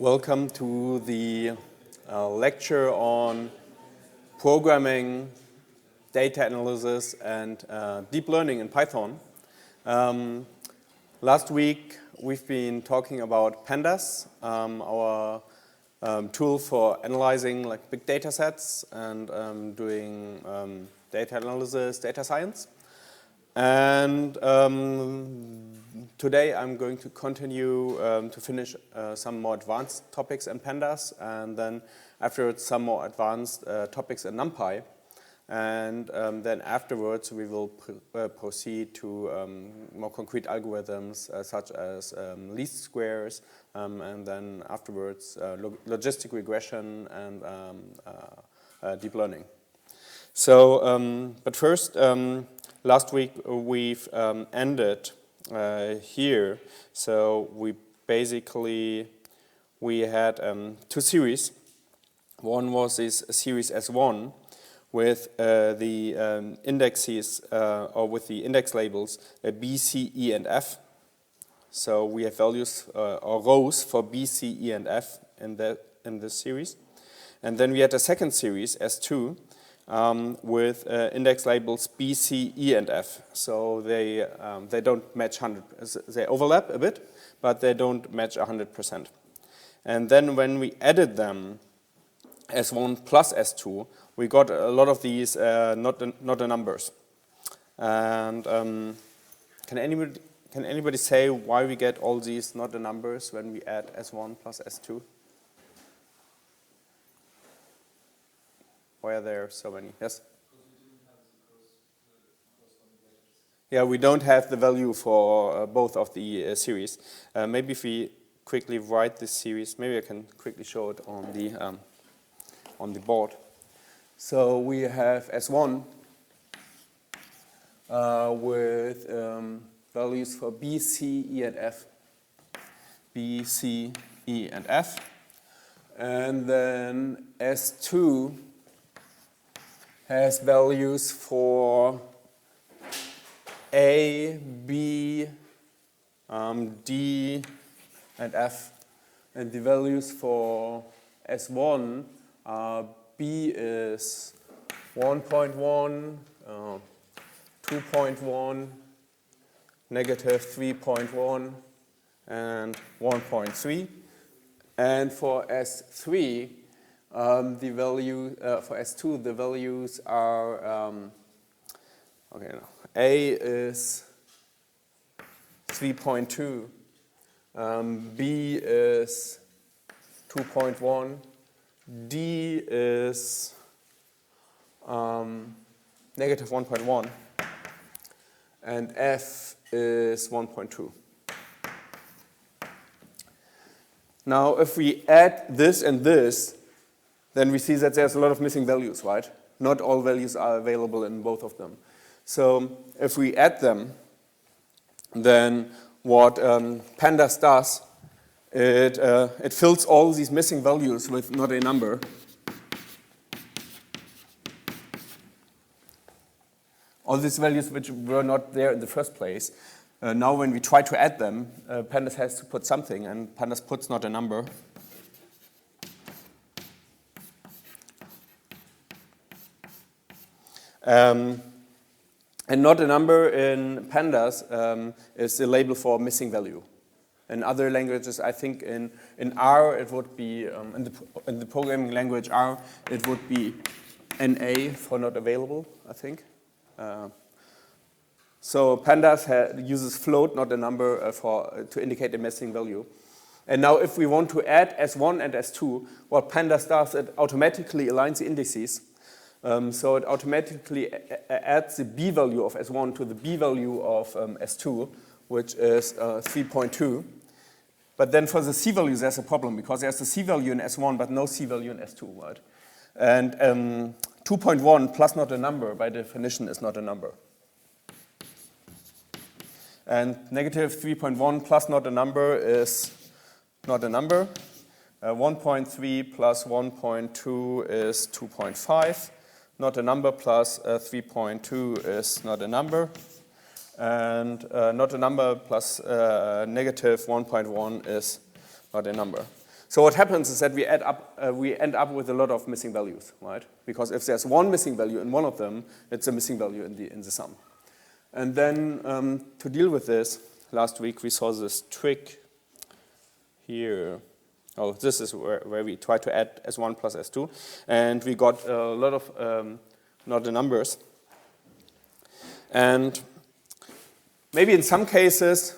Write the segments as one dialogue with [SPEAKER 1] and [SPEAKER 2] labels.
[SPEAKER 1] Welcome to the lecture on programming, data analysis, and deep learning in Python. Last week, we've been talking about Pandas, our tool for analyzing big data sets and doing data analysis, data science. And today I'm going to continue to finish some more advanced topics in Pandas, and then afterwards some more advanced topics in NumPy. And then afterwards we will proceed to more concrete algorithms such as least squares, and then afterwards logistic regression and deep learning. So, but first, last week we've ended here. So we had two series. One was this series S1 with the indexes or with the index labels B, C, E, and F. So we have values or rows for B, C, E, and F in this series. And then we had a second series S2 with index labels B, C, E, and F. So they don't match 100%. They overlap a bit, but they don't match 100%. And then when we added them, S1 plus S2, we got a lot of these not the numbers. And can anybody say why we get all these not the numbers when we add S1 plus S2? Why are there so many? Yes? Yeah, we don't have the value for both of the series. Maybe if we quickly write this series, maybe I can quickly show it on the board. So we have S1 with values for B, C, E, and F. B, C, E, and F. And then S2 has values for A, B, D, and F. And the values for S1 are B is 1.1, 2.1, negative 3.1, and 1.3. And for S3, the value for S2, the values are A is 3.2, B is 2.1, D is negative 1.1, and F is 1.2. Now, if we add this and this, then we see that there's a lot of missing values, right? Not all values are available in both of them. So if we add them, then what Pandas does, it fills all these missing values with not a number. All these values which were not there in the first place. Now when we try to add them, Pandas has to put something, and Pandas puts not a number. And not a number in Pandas is the label for missing value. In other languages, I think in R it would be, in the programming language R, it would be NA for not available, I think. So Pandas uses float, not a number, to indicate a missing value. And now if we want to add S1 and S2, what Pandas does, it automatically aligns the indices. So it automatically adds the B value of S1 to the B value of S2, which is 3.2. But then for the C value, there's a problem, because there's a C value in S1, but no C value in S2, right? And 2.1 plus not a number, by definition, is not a number. And negative 3.1 plus not a number is not a number. 1.3 plus 1.2 is 2.5. Not a number plus 3.2 is not a number. And not a number plus negative 1.1 is not a number. So what happens is that we end up with a lot of missing values, right? Because if there's one missing value in one of them, it's a missing value in the sum. And then to deal with this, last week we saw this trick here. Oh, this is where we try to add S1 plus S2, and we got a lot of not the numbers. And maybe in some cases,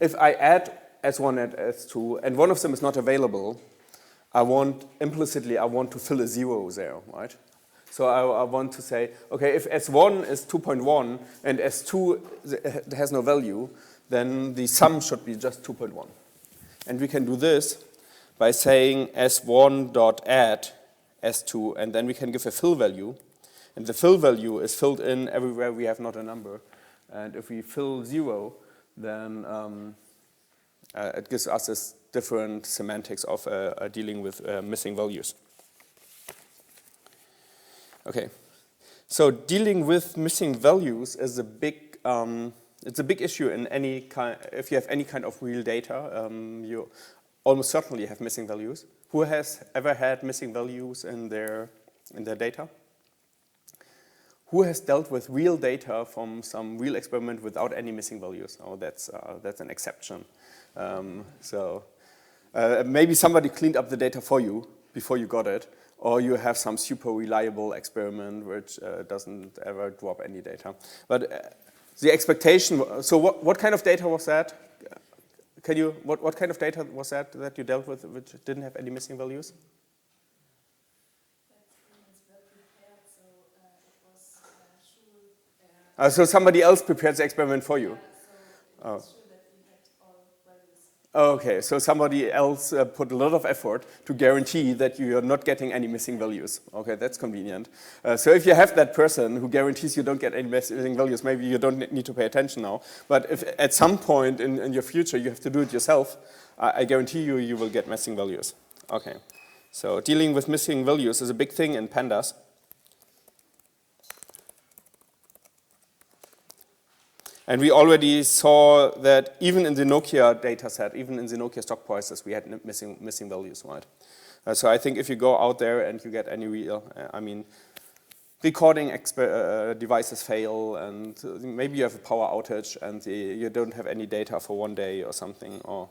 [SPEAKER 1] if I add S1 and S2, and one of them is not available, implicitly I want to fill a 0 there, right? So I want to say, okay, if S1 is 2.1 and S2 has no value, then the sum should be just 2.1. And we can do this by saying S1 dot add S2, and then we can give a fill value. And the fill value is filled in everywhere we have not a number. And if we fill 0, then it gives us this different semantics of dealing with missing values. Okay, so dealing with missing values is a big, it's a big issue in any kind. If you have any kind of real data, you almost certainly have missing values. Who has ever had missing values in their data? Who has dealt with real data from some real experiment without any missing values? Oh, that's an exception. Maybe somebody cleaned up the data for you before you got it, or you have some super reliable experiment which doesn't ever drop any data. But the expectation, so what kind of data was that? What kind of data was that you dealt with which didn't have any missing values? So somebody else prepared the experiment for you? Oh. Okay, so somebody else put a lot of effort to guarantee that you are not getting any missing values. Okay, that's convenient. So if you have that person who guarantees you don't get any missing values, maybe you don't need to pay attention now. But if at some point in your future you have to do it yourself, I guarantee you will get missing values. Okay, so dealing with missing values is a big thing in pandas. And we already saw that even in the Nokia data set, even in the Nokia stock prices, we had missing values, right? So I think if you go out there and you get any real, recording devices fail, and maybe you have a power outage and you don't have any data for one day or something, or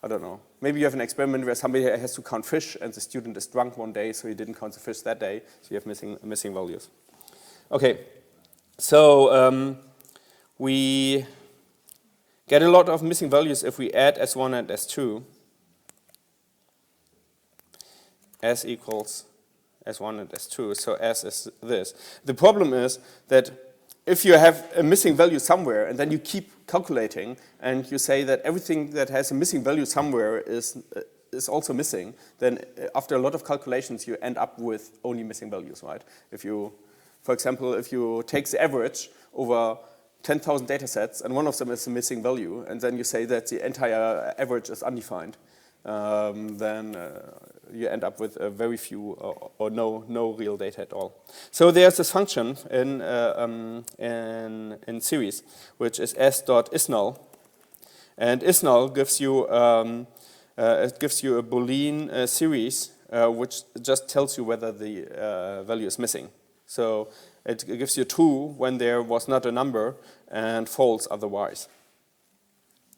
[SPEAKER 1] I don't know. Maybe you have an experiment where somebody has to count fish and the student is drunk one day, so he didn't count the fish that day, so you have missing values. Okay, so we get a lot of missing values if we add S1 and S2. S equals S1 and S2, so S is this. The problem is that if you have a missing value somewhere and then you keep calculating and you say that everything that has a missing value somewhere is also missing, then after a lot of calculations you end up with only missing values, right? If you, for example, if you take the average over 10,000 data sets and one of them is a missing value, and then you say that the entire average is undefined, then you end up with very few or no real data at all. So there's this function in series, which is s.isNull, and isNull gives you it gives you a Boolean series which just tells you whether the value is missing. So it gives you true when there was not a number and false otherwise.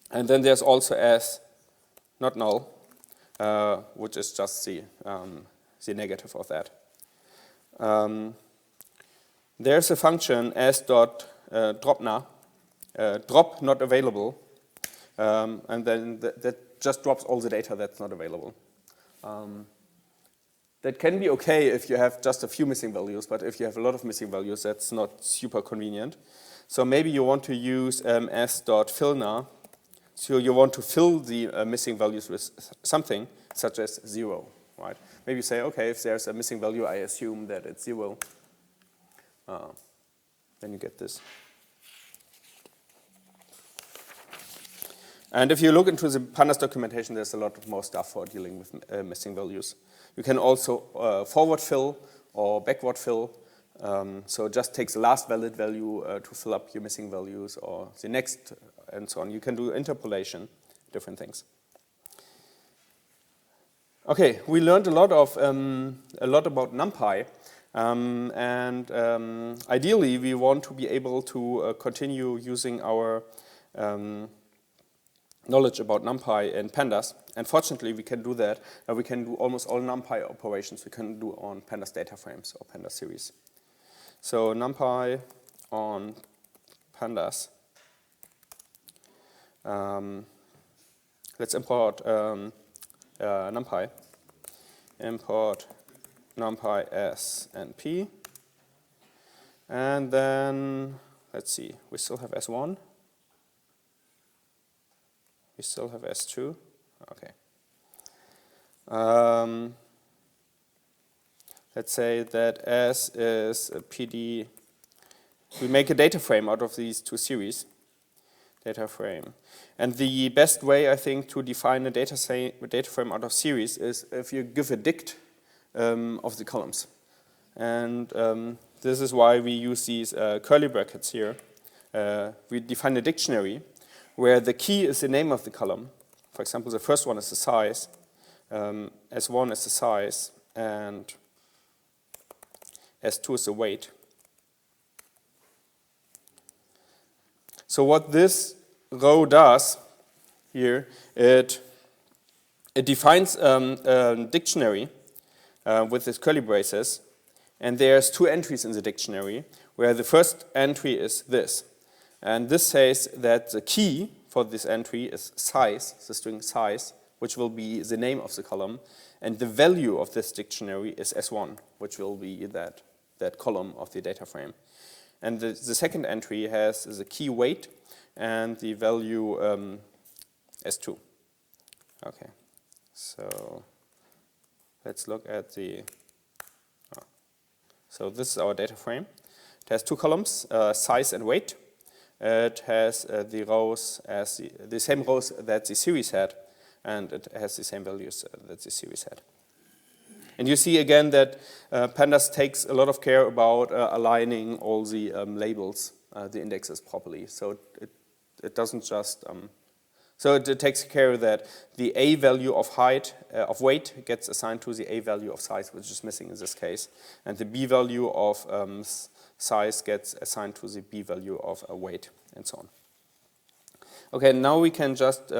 [SPEAKER 1] And then there's also s not null, which is just the negative of that. There's a function s.dropNA, drop not available, and then that just drops all the data that's not available. That can be okay if you have just a few missing values, but if you have a lot of missing values, that's not super convenient. So maybe you want to use s.fillNA. So you want to fill the missing values with something, such as 0, right? Maybe you say, okay, if there's a missing value, I assume that it's 0. Then you get this. And if you look into the pandas documentation, there's a lot more stuff for dealing with missing values. You can also forward fill or backward fill. So it just takes the last valid value to fill up your missing values, or the next, and so on. You can do interpolation, different things. Okay, we learned a lot about NumPy, ideally we want to be able to continue using our knowledge about NumPy in pandas. And fortunately, we can do that. We can do almost all NumPy operations we can do on pandas data frames or pandas series. So NumPy on pandas. Let's import NumPy. Import NumPy S and P. And then, let's see, we still have S1. We still have S2. Okay. Let's say that S is a PD. We make a data frame out of these two series. Data frame. And the best way, I think, to define a data frame out of series is if you give a dict of the columns. And this is why we use these curly brackets here. We define a dictionary where the key is the name of the column. For example, the first one is the size, S1 is the size, and S2 is the weight. So what this row does here, it defines a dictionary with its curly braces, and there's two entries in the dictionary, where the first entry is this. And this says that the key for this entry is size, the string size, which will be the name of the column, and the value of this dictionary is S1, which will be that column of the data frame. And the second entry has the key weight and the value S2. Okay, so let's look at the, so this is our data frame. It has two columns, size and weight. It has the rows as the same rows that the series had, and it has the same values that the series had. And you see again that Pandas takes a lot of care about aligning all the labels, the indexes properly. So it doesn't just, so it takes care that the A value of height, of weight gets assigned to the A value of size, which is missing in this case. And the B value of size gets assigned to the B value of weight, and so on. Okay, now we can just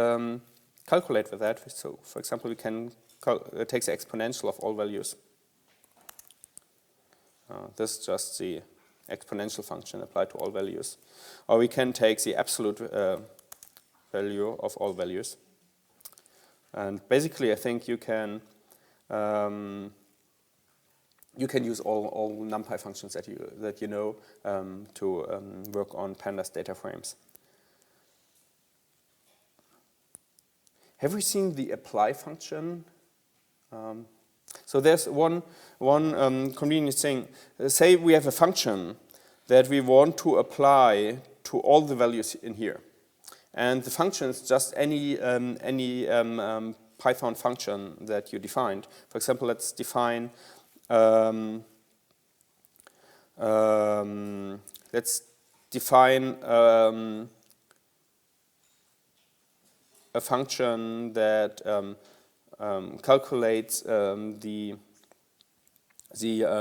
[SPEAKER 1] calculate with that. So, for example, we can take the exponential of all values. This is just the exponential function applied to all values. Or we can take the absolute value of all values. And basically, I think you can use all NumPy functions that you know to work on Pandas data frames. Have we seen the apply function? So there's one convenient thing. Say we have a function that we want to apply to all the values in here. And the function is just any Python function that you defined. For example, let's define a function that calculates the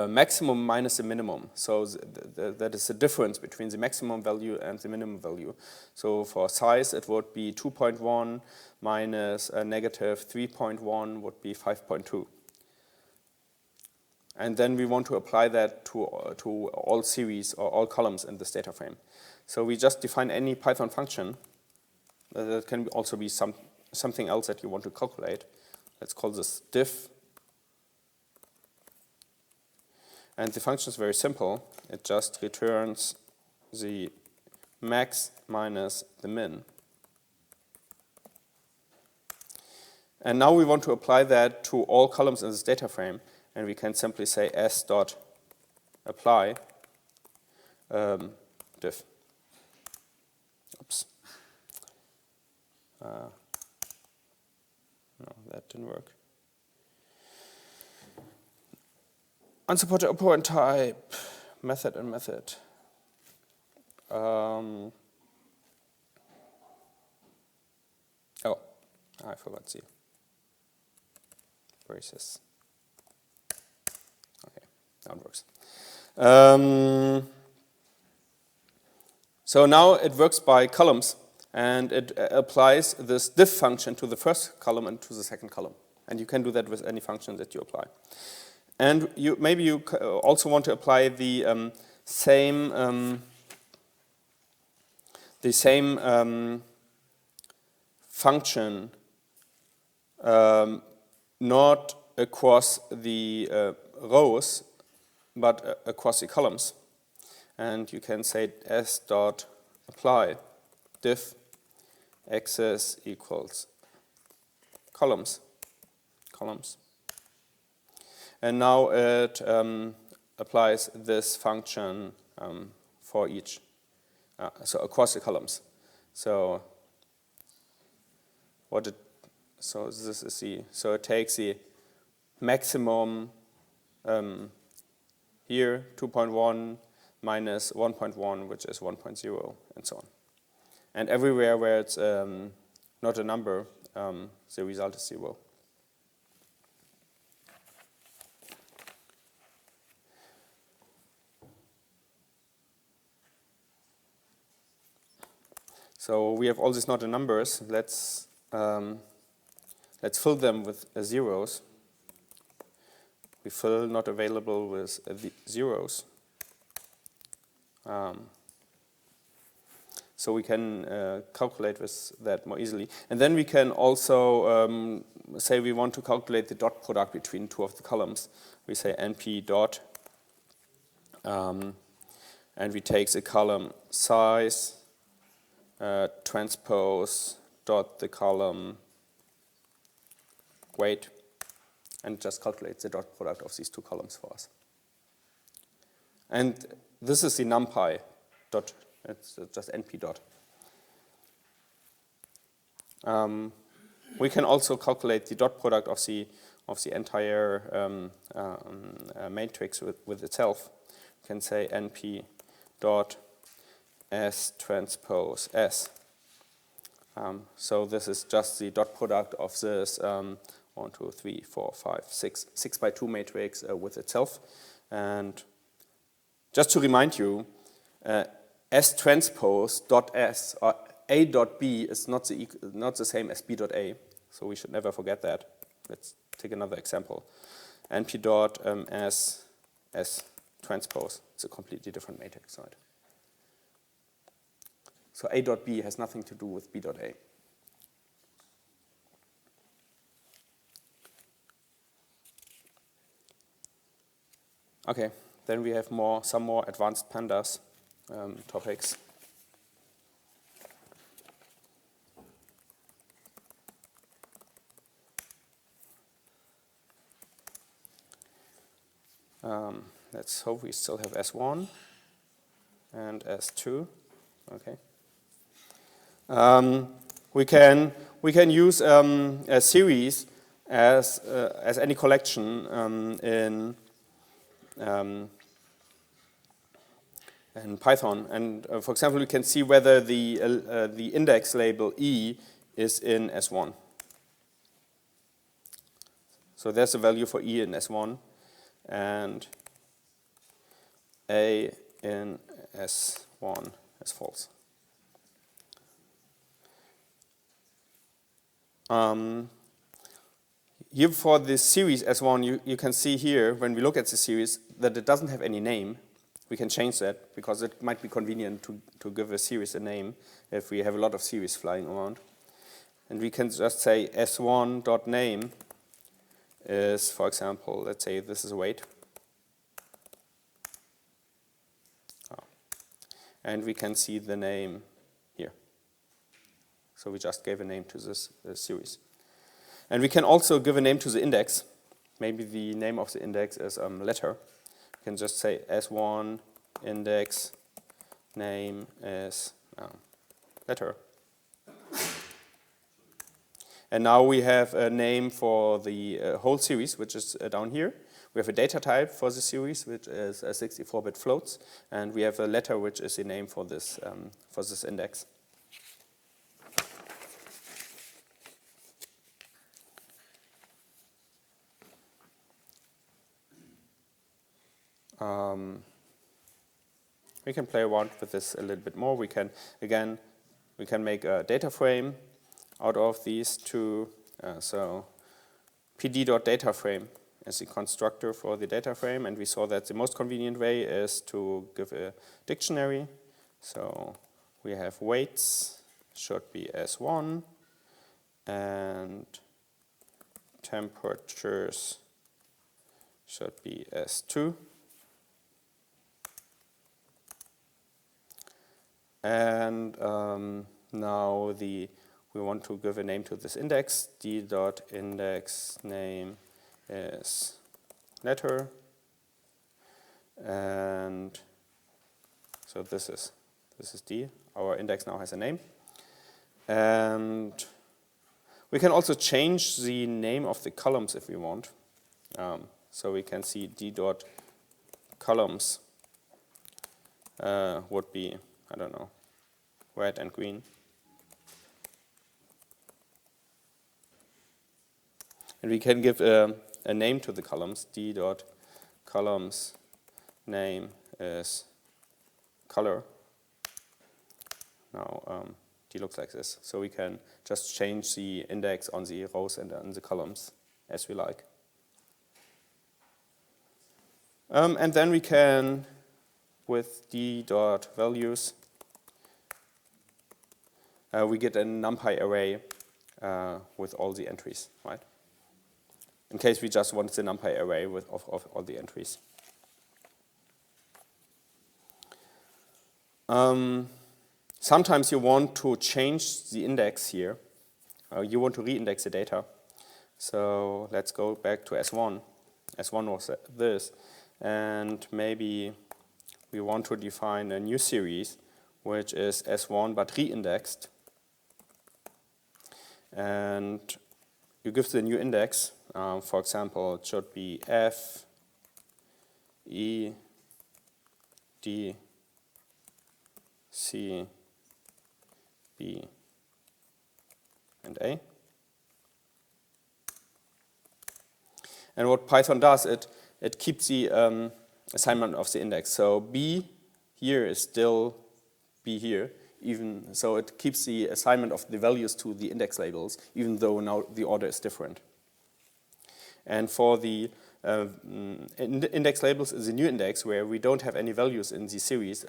[SPEAKER 1] maximum minus the minimum. So that is the difference between the maximum value and the minimum value. So for size, it would be 2.1 minus a negative 3.1 would be 5.2. And then we want to apply that to all series or all columns in this data frame. So we just define any Python function. That can also be something else that you want to calculate. Let's call this diff. And the function is very simple. It just returns the max minus the min. And now we want to apply that to all columns in this data frame. And we can simply say s.apply diff. Oops. No, that didn't work. Unsupported operand type, method and method. Oh, I forgot to see. Where is this? Okay, now it works. So now it works by columns, and it applies this diff function to the first column and to the second column. And you can do that with any function that you apply. And maybe you also want to apply the same function not across the rows, but across the columns. And you can say s dot apply diff access equals columns. And now it applies this function for each, so across the columns. So this is so it takes the maximum here 2.1 minus 1.1, which is 1.0, and so on. And everywhere where it's not a number, the result is 0. So we have all these not numbers. Let's fill them with zeros. We fill not available with zeros. So we can calculate with that more easily. And then we can also say we want to calculate the dot product between two of the columns. We say np dot, and we take the column size, transpose dot the column weight, and just calculate the dot product of these two columns for us. And this is the numpy dot, it's just np dot. We can also calculate the dot product of the entire matrix with itself. We can say np dot s transpose s. So this is just the dot product of this 1, 2, 3, 4, 5, 6 by 2 matrix with itself. And just to remind you, S transpose dot S or A dot B is not the same as B dot A, so we should never forget that. Let's take another example. NP dot S transpose. It's a completely different matrix, right? So A dot B has nothing to do with B dot A. Okay, then we have some more advanced pandas topics. Let's hope we still have S1 and S2. Okay. We can use a series as any collection in Python, and for example, we can see whether the index label E is in S1. So there's a value for E in S1, and A in S1 is false. Here for this series S1, you can see here, when we look at the series, that it doesn't have any name. We can change that, because it might be convenient to give a series a name if we have a lot of series flying around. And we can just say S1.name is, for example, let's say this is weight. And we can see the name here. So we just gave a name to this series. And we can also give a name to the index. Maybe the name of the index is letter. We can just say S1 index name is letter. And now we have a name for the whole series, which is down here. We have a data type for the series, which is a 64-bit floats, and we have a letter, which is the name for this index. We can play around with this a little bit more. We can make a data frame out of these two. So pd.dataframe is the constructor for the data frame, and we saw that the most convenient way is to give a dictionary. So we have weights should be S1 and temperatures should be S2. And now we want to give a name to this index. d.index name is letter, and so this is d. Our index now has a name, and we can also change the name of the columns if we want. So we can see d.columns would be, I don't know, red and green. And we can give a name to the columns. d.columns name is color. Now d looks like this. So we can just change the index on the rows and on the columns as we like. And then we can, with d.values, we get a NumPy array with all the entries, right? In case we just want the NumPy array of all the entries. Sometimes you want to change the index here. You want to reindex the data. So let's go back to S1. S1 was this. And maybe we want to define a new series, which is S1 but reindexed. And you give the new index. For example, it should be F, E, D, C, B, and A. And what Python does, it keeps the assignment of the index. So B here is still B here, even so it keeps the assignment of the values to the index labels, even though now the order is different. And for the index labels is a new index where we don't have any values in the series.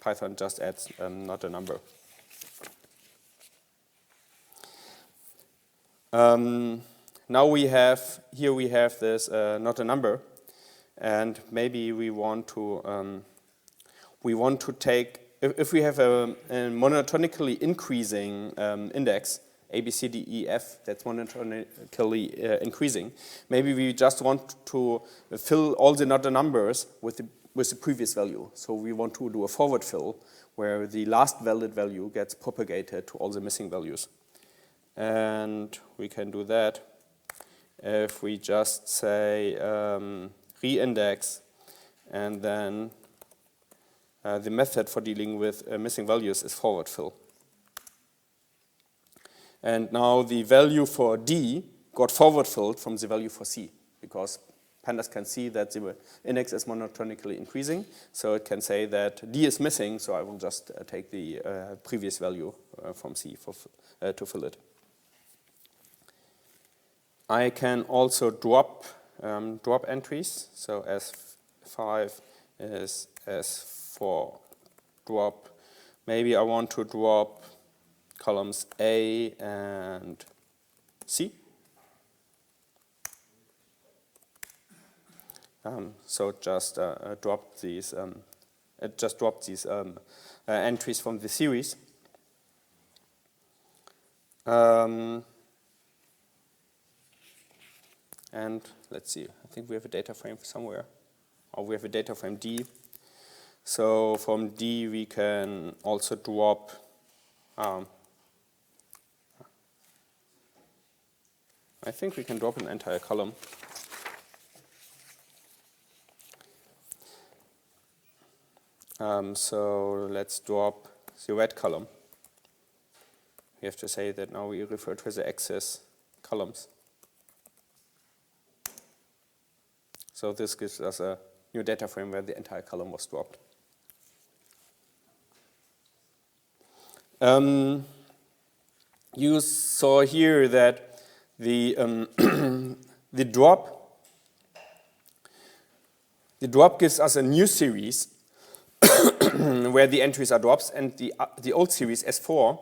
[SPEAKER 1] Python just adds not a number. Now we have this not a number, and maybe we want to take, if we have a monotonically increasing index, A, B, C, D, E, F, that's monotonically increasing. Maybe we just want to fill all the not numbers with the previous value. So we want to do a forward fill where the last valid value gets propagated to all the missing values. And we can do that if we just say reindex, and then the method for dealing with missing values is forward fill. And now the value for D got forward filled from the value for C, because pandas can see that the index is monotonically increasing, so it can say that D is missing, so I will just take the previous value from C to fill it. I can also drop entries, so S5 is S4 drop. Maybe I want to drop columns A and C. So just drop these. It just dropped these entries from the series. And let's see. I think we have a data frame somewhere, or we have a data frame D. So from D we can also drop. I think we can drop an entire column. So let's drop the red column. We have to say that now we refer to the axis columns. So this gives us a new data frame where the entire column was dropped. You saw here that the the drop gives us a new series where the entries are drops, and the old series S4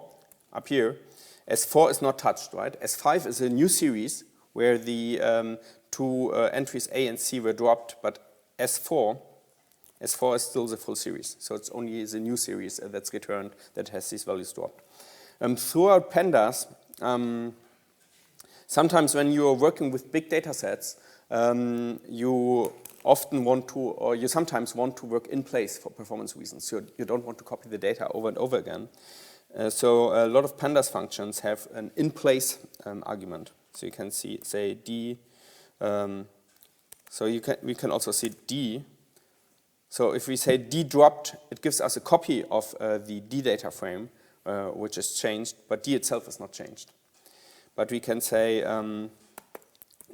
[SPEAKER 1] up here, S4 is not touched, right? S5 is a new series where the two entries A and C were dropped, but S4 is still the full series. So it's only the new series that's returned that has these values dropped. Throughout pandas, sometimes when you are working with big data sets, you often want to, or you sometimes want to work in place for performance reasons. So you don't want to copy the data over and over again. So a lot of pandas functions have an in-place argument. So you can say D. So we can also see D. So if we say D dropped, it gives us a copy of the D data frame, which is changed, but D itself is not changed. But we can say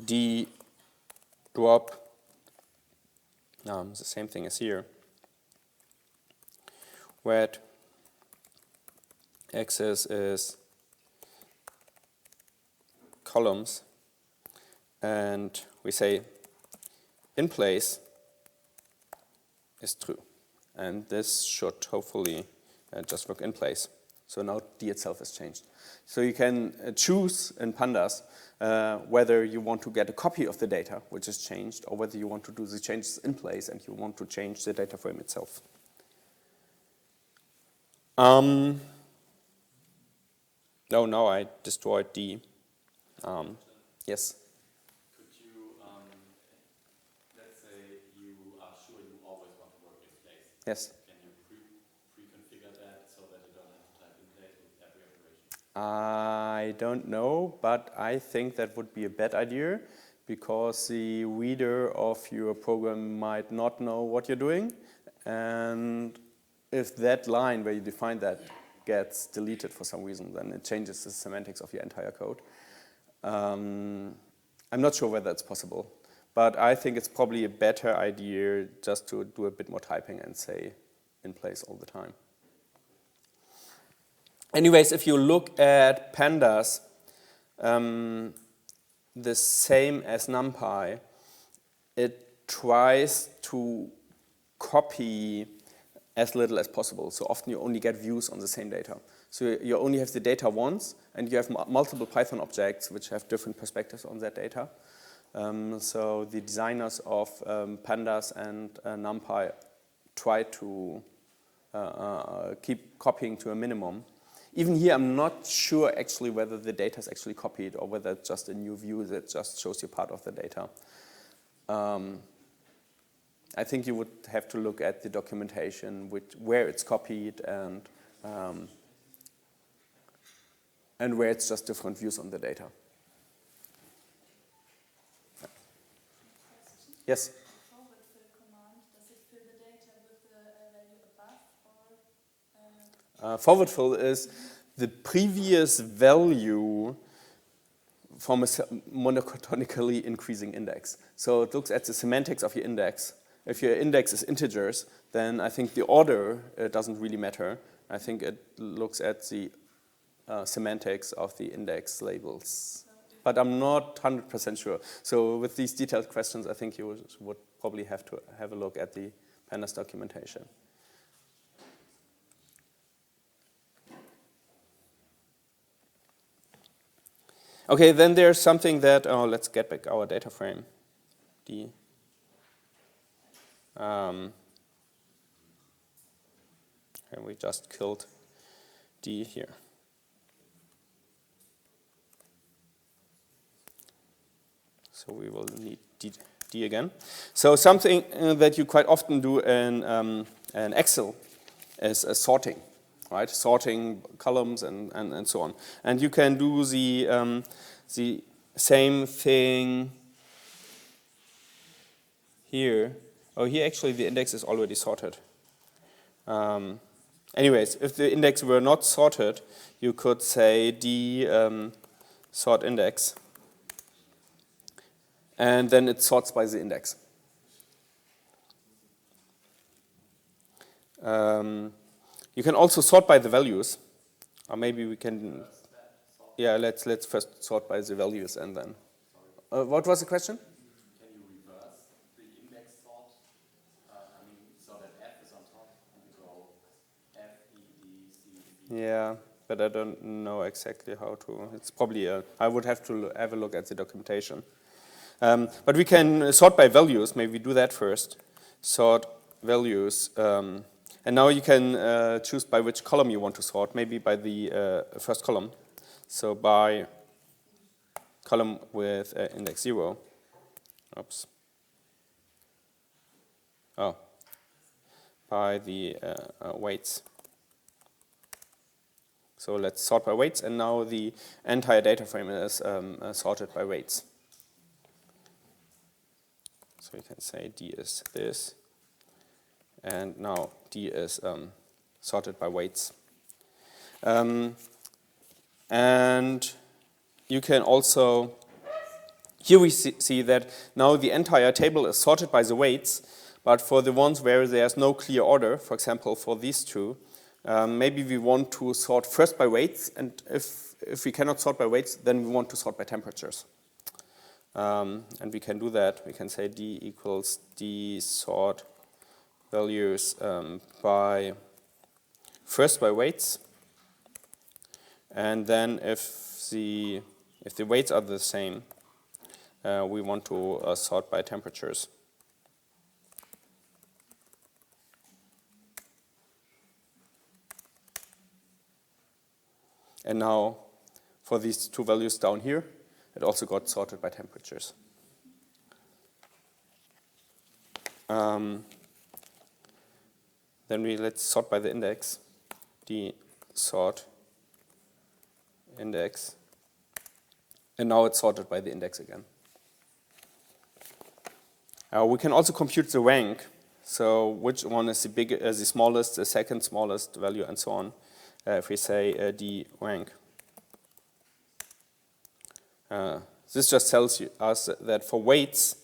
[SPEAKER 1] D drop, the same thing as here, where axis is columns, and we say in place is true. And this should hopefully just work in place. So now D itself is changed. So you can choose in pandas whether you want to get a copy of the data, which is changed, or whether you want to do the changes in place and you want to change the data frame itself. Oh, now I destroyed D. Yes?
[SPEAKER 2] Could you, let's say you are sure you always want to work in place.
[SPEAKER 1] Yes.
[SPEAKER 2] Can you pre-configure that so that you don't have to type in place with every operation?
[SPEAKER 1] I don't know, but I think that would be a bad idea because the reader of your program might not know what you're doing. And if that line where you define that gets deleted for some reason, then it changes the semantics of your entire code. I'm not sure whether it's possible, but I think it's probably a better idea just to do a bit more typing and say in place all the time. Anyways, if you look at pandas, the same as NumPy, it tries to copy as little as possible. So often you only get views on the same data. So you only have the data once, and you have multiple Python objects which have different perspectives on that data. So the designers of pandas and NumPy try to keep copying to a minimum. Even here, I'm not sure actually whether the data is actually copied or whether it's just a new view that just shows you part of the data. I think you would have to look at the documentation where it's copied and where it's just different views on the data. Yes?
[SPEAKER 3] Forward fill command, does it fill the data with the value above or?
[SPEAKER 1] Forward fill is the previous value from a monotonically increasing index. So it looks at the semantics of your index. If your index is integers, then I think the order doesn't really matter. I think it looks at the semantics of the index labels. But I'm not 100% sure. So with these detailed questions, I think you would probably have to have a look at the pandas documentation. Okay, then there's something that, let's get back our data frame. D. And we just killed D here. So we will need D again. So something that you quite often do in Excel is sorting, right? Sorting columns and so on. And you can do the same thing here. Oh, here actually the index is already sorted. Anyways, if the index were not sorted, you could say D sort index. And then it sorts by the index. You can also sort by the values, or maybe we can. Yeah, let's first sort by the values and then. What was the question?
[SPEAKER 2] Can you reverse the index sort? I mean, so that F is on top and you go F, E, D, C, B.
[SPEAKER 1] Yeah, but I don't know exactly how to. It's probably I would have to have a look at the documentation. But we can sort by values. Maybe we do that first. Sort values. And now you can choose by which column you want to sort. Maybe by the first column. So by column with index 0. Oops. Oh. By the weights. So let's sort by weights, and now the entire data frame is sorted by weights. So we can say D is this, and now D is sorted by weights. And you can also, here we see that now the entire table is sorted by the weights, but for the ones where there's no clear order, for example for these two, maybe we want to sort first by weights, and if we cannot sort by weights, then we want to sort by temperatures. And we can do that. We can say D equals D sort values by first by weights, and then if the weights are the same, we want to sort by temperatures. And now, for these two values down here, it also got sorted by temperatures. Then let's sort by the index. D sort index. And now it's sorted by the index again. We can also compute the rank. So which one is the smallest, the second smallest value, and so on. If we say D rank. This just tells us that for weights,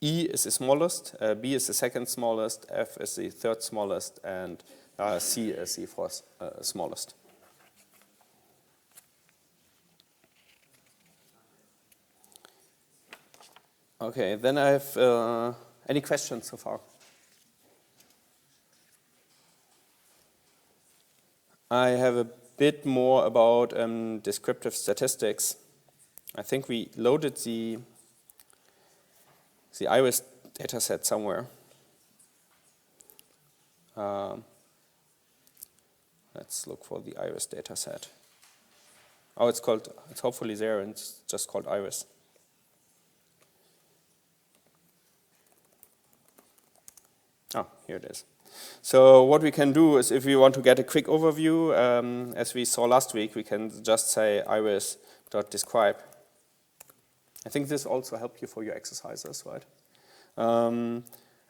[SPEAKER 1] E is the smallest, B is the second smallest, F is the third smallest, and C is the fourth smallest. Okay, then I have any questions so far? I have a bit more about descriptive statistics. I think we loaded the IRIS dataset somewhere. Let's look for the IRIS dataset. Oh, it's hopefully there, and it's just called IRIS. Oh, here it is. So what we can do is, if we want to get a quick overview, as we saw last week, we can just say iris.describe. I think this also helped you for your exercises, right?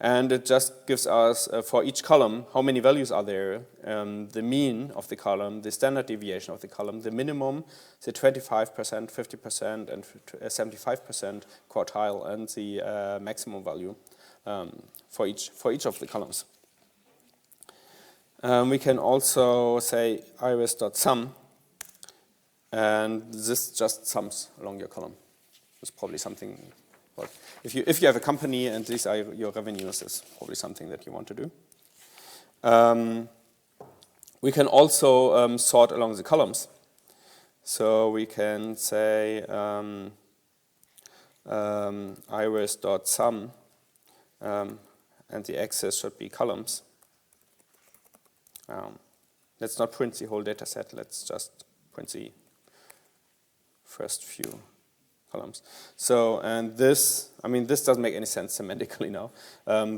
[SPEAKER 1] And it just gives us, for each column, how many values are there, the mean of the column, the standard deviation of the column, the minimum, the 25%, 50%, and 75% quartile, and the maximum value for each of the columns. We can also say iris.sum, and this just sums along your column. It's probably something, well, if you have a company and these are your revenues, it's probably something that you want to do. We can also sort along the columns. So we can say iris.sum, and the axis should be columns. Let's not print the whole data set, let's just print the first few columns. So, and this, I mean, this doesn't make any sense semantically now,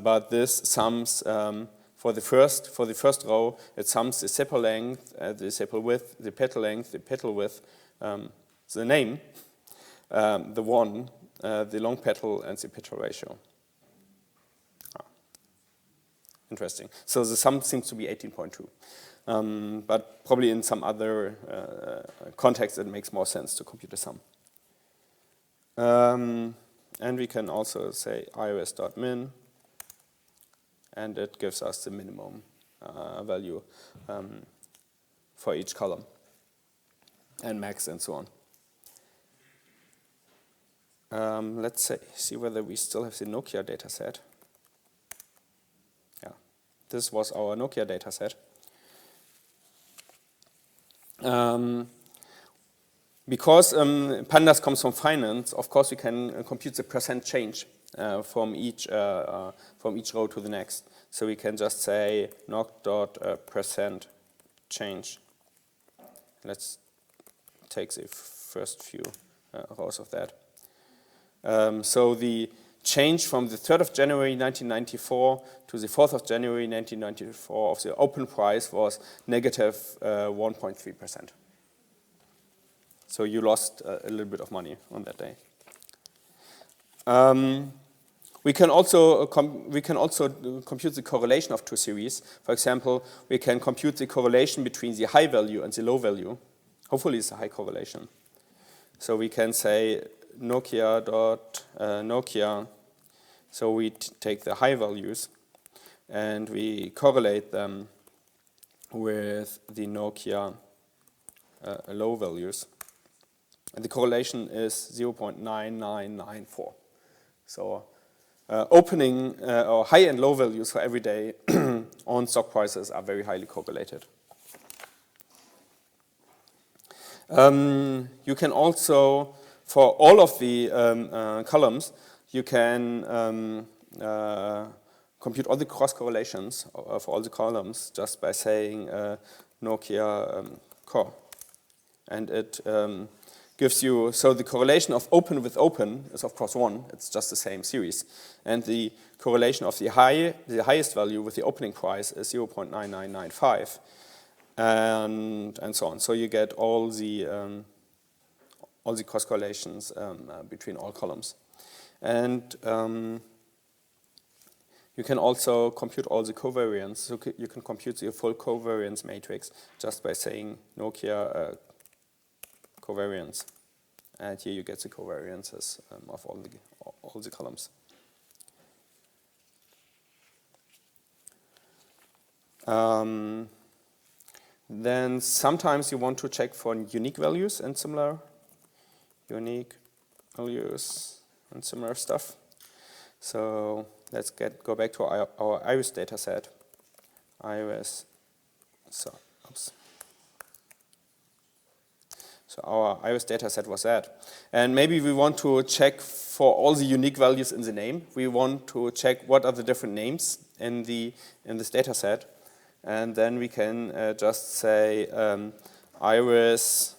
[SPEAKER 1] but this sums, for the first row, it sums the sepal length, the sepal width, the petal length, the petal width, the name, the one, the long petal, and the petal ratio. Interesting. So the sum seems to be 18.2. But probably in some other context it makes more sense to compute a sum. And we can also say iris.min, and it gives us the minimum value for each column, and max and so on. Let's see whether we still have the Nokia dataset. Yeah, this was our Nokia dataset. Because pandas comes from finance, of course we can compute the percent change from each row to the next. So we can just say noc.percent change. Let's take the first few rows of that. So the change from the 3rd of January 1994 to the 4th of January 1994 of the open price was negative 1.3%. So you lost a little bit of money on that day. We can also compute the correlation of two series. For example, we can compute the correlation between the high value and the low value. Hopefully it's a high correlation. So we can say Nokia. So we take the high values and we correlate them with the Nokia low values. And the correlation is 0.9994. So opening or high and low values for every day on stock prices are very highly correlated. You can also, for all of the columns, you can compute all the cross correlations for all the columns just by saying Nokia core. And it gives you, so the correlation of open with open is of course 1, it's just the same series. And the correlation of the highest value with the opening price is 0.9995, and so on. So you get all the cross correlations between all columns. And you can also compute all the covariance. So you can compute the full covariance matrix just by saying Nokia covariance, and here you get the covariances of all the columns. Then sometimes you want to check for unique values and similar stuff. So let's go back to our iris data set. So our iris data set was that. And maybe we want to check for all the unique values in the name. We want to check what are the different names in this data set. And then we can just say iris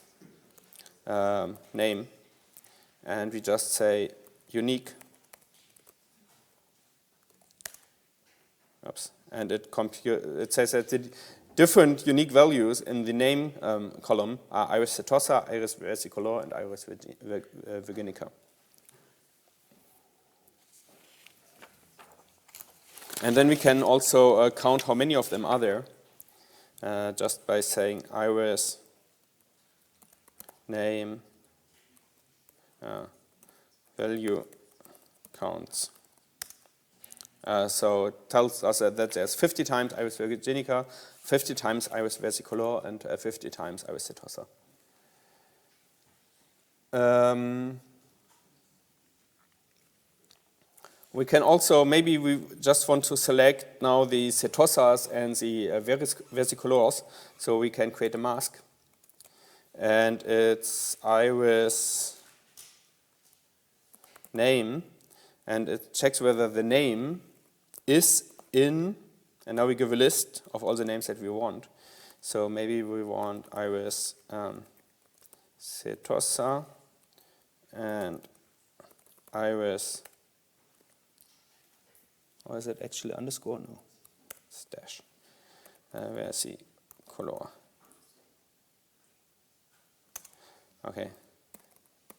[SPEAKER 1] name. And we just say unique. Oops. And it says that the different unique values in the name column are iris setosa, iris versicolor, and iris virginica. And then we can also count how many of them are there, just by saying iris name value counts. So it tells us that there's 50 times iris virginica, 50 times iris versicolor, and 50 times iris setosa. We can also, maybe we just want to select now the setosas and the versicolors, so we can create a mask. And it's iris name, and it checks whether the name is in, and now we give a list of all the names that we want. So maybe we want iris setosa and iris, or is it actually underscore? No, it's dash. Versicolor. Okay.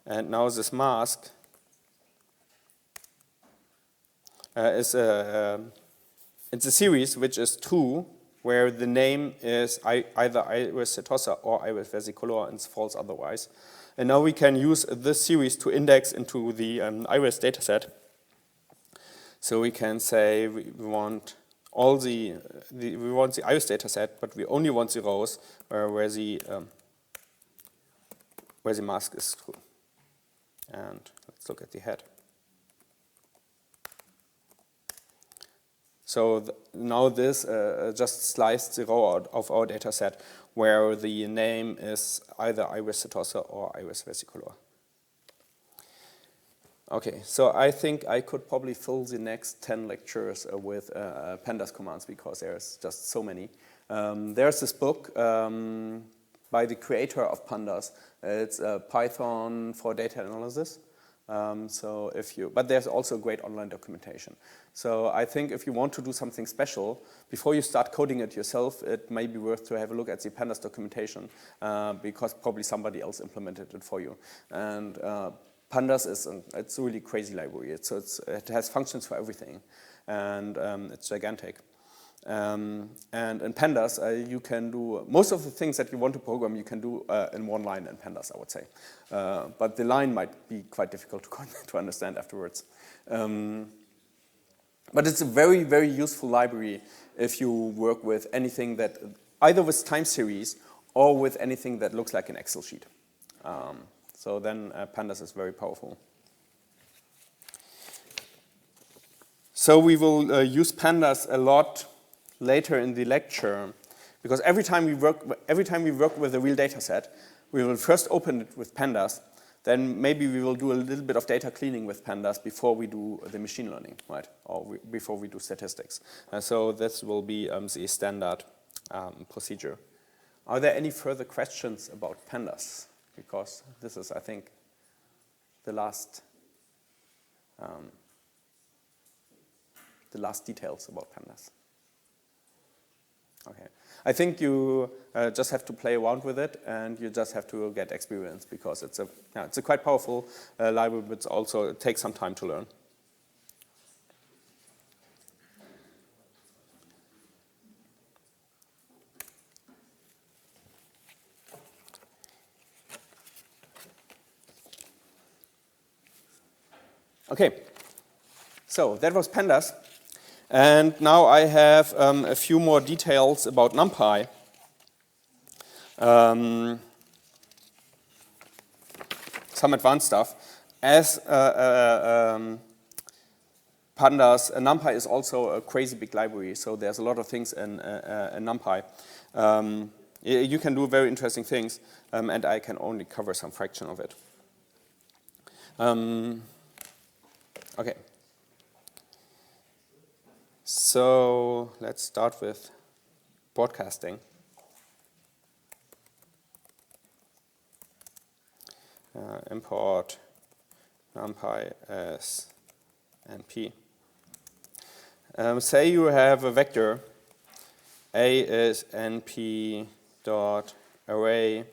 [SPEAKER 1] And now this mask it's a series which is true, where the name is either iris setosa or iris versicolor and false otherwise. And now we can use this series to index into the iris dataset. So we can say we want all we want the iris data set, but we only want the rows where the mask is true. And let's look at the head. So now this just sliced the row out of our data set where the name is either iris setosa or iris vesicolor. Okay, so I think I could probably fill the next 10 lectures with pandas commands because there's just so many. There's this book by the creator of pandas. It's Python for data analysis. But there's also great online documentation. So I think if you want to do something special, before you start coding it yourself, it may be worth to have a look at the pandas documentation because probably somebody else implemented it for you. And pandas it's a really crazy library. It has functions for everything, and it's gigantic. And in pandas, you can do most of the things that you want to program. You can do in one line in pandas, I would say. But the line might be quite difficult to understand afterwards. But it's a very, very useful library if you work with anything that either with time series or with anything that looks like an Excel sheet. So then pandas is very powerful. So we will use pandas a lot later in the lecture, because every time we work with a real data set, we will first open it with pandas, then maybe we will do a little bit of data cleaning with pandas before we do the machine learning, right? Or before we do statistics. So this will be the standard procedure. Are there any further questions about pandas? Because this is, I think, the last details about pandas. Okay. I think you just have to play around with it, and you just have to get experience because it's a quite powerful library, but also it takes some time to learn. Okay, so that was pandas. And now I have a few more details about NumPy. Some advanced stuff. As pandas, NumPy is also a crazy big library, so there's a lot of things in NumPy. You can do very interesting things, and I can only cover some fraction of it. Okay. So let's start with broadcasting. Import NumPy as NP. Say you have a vector. A is np dot array.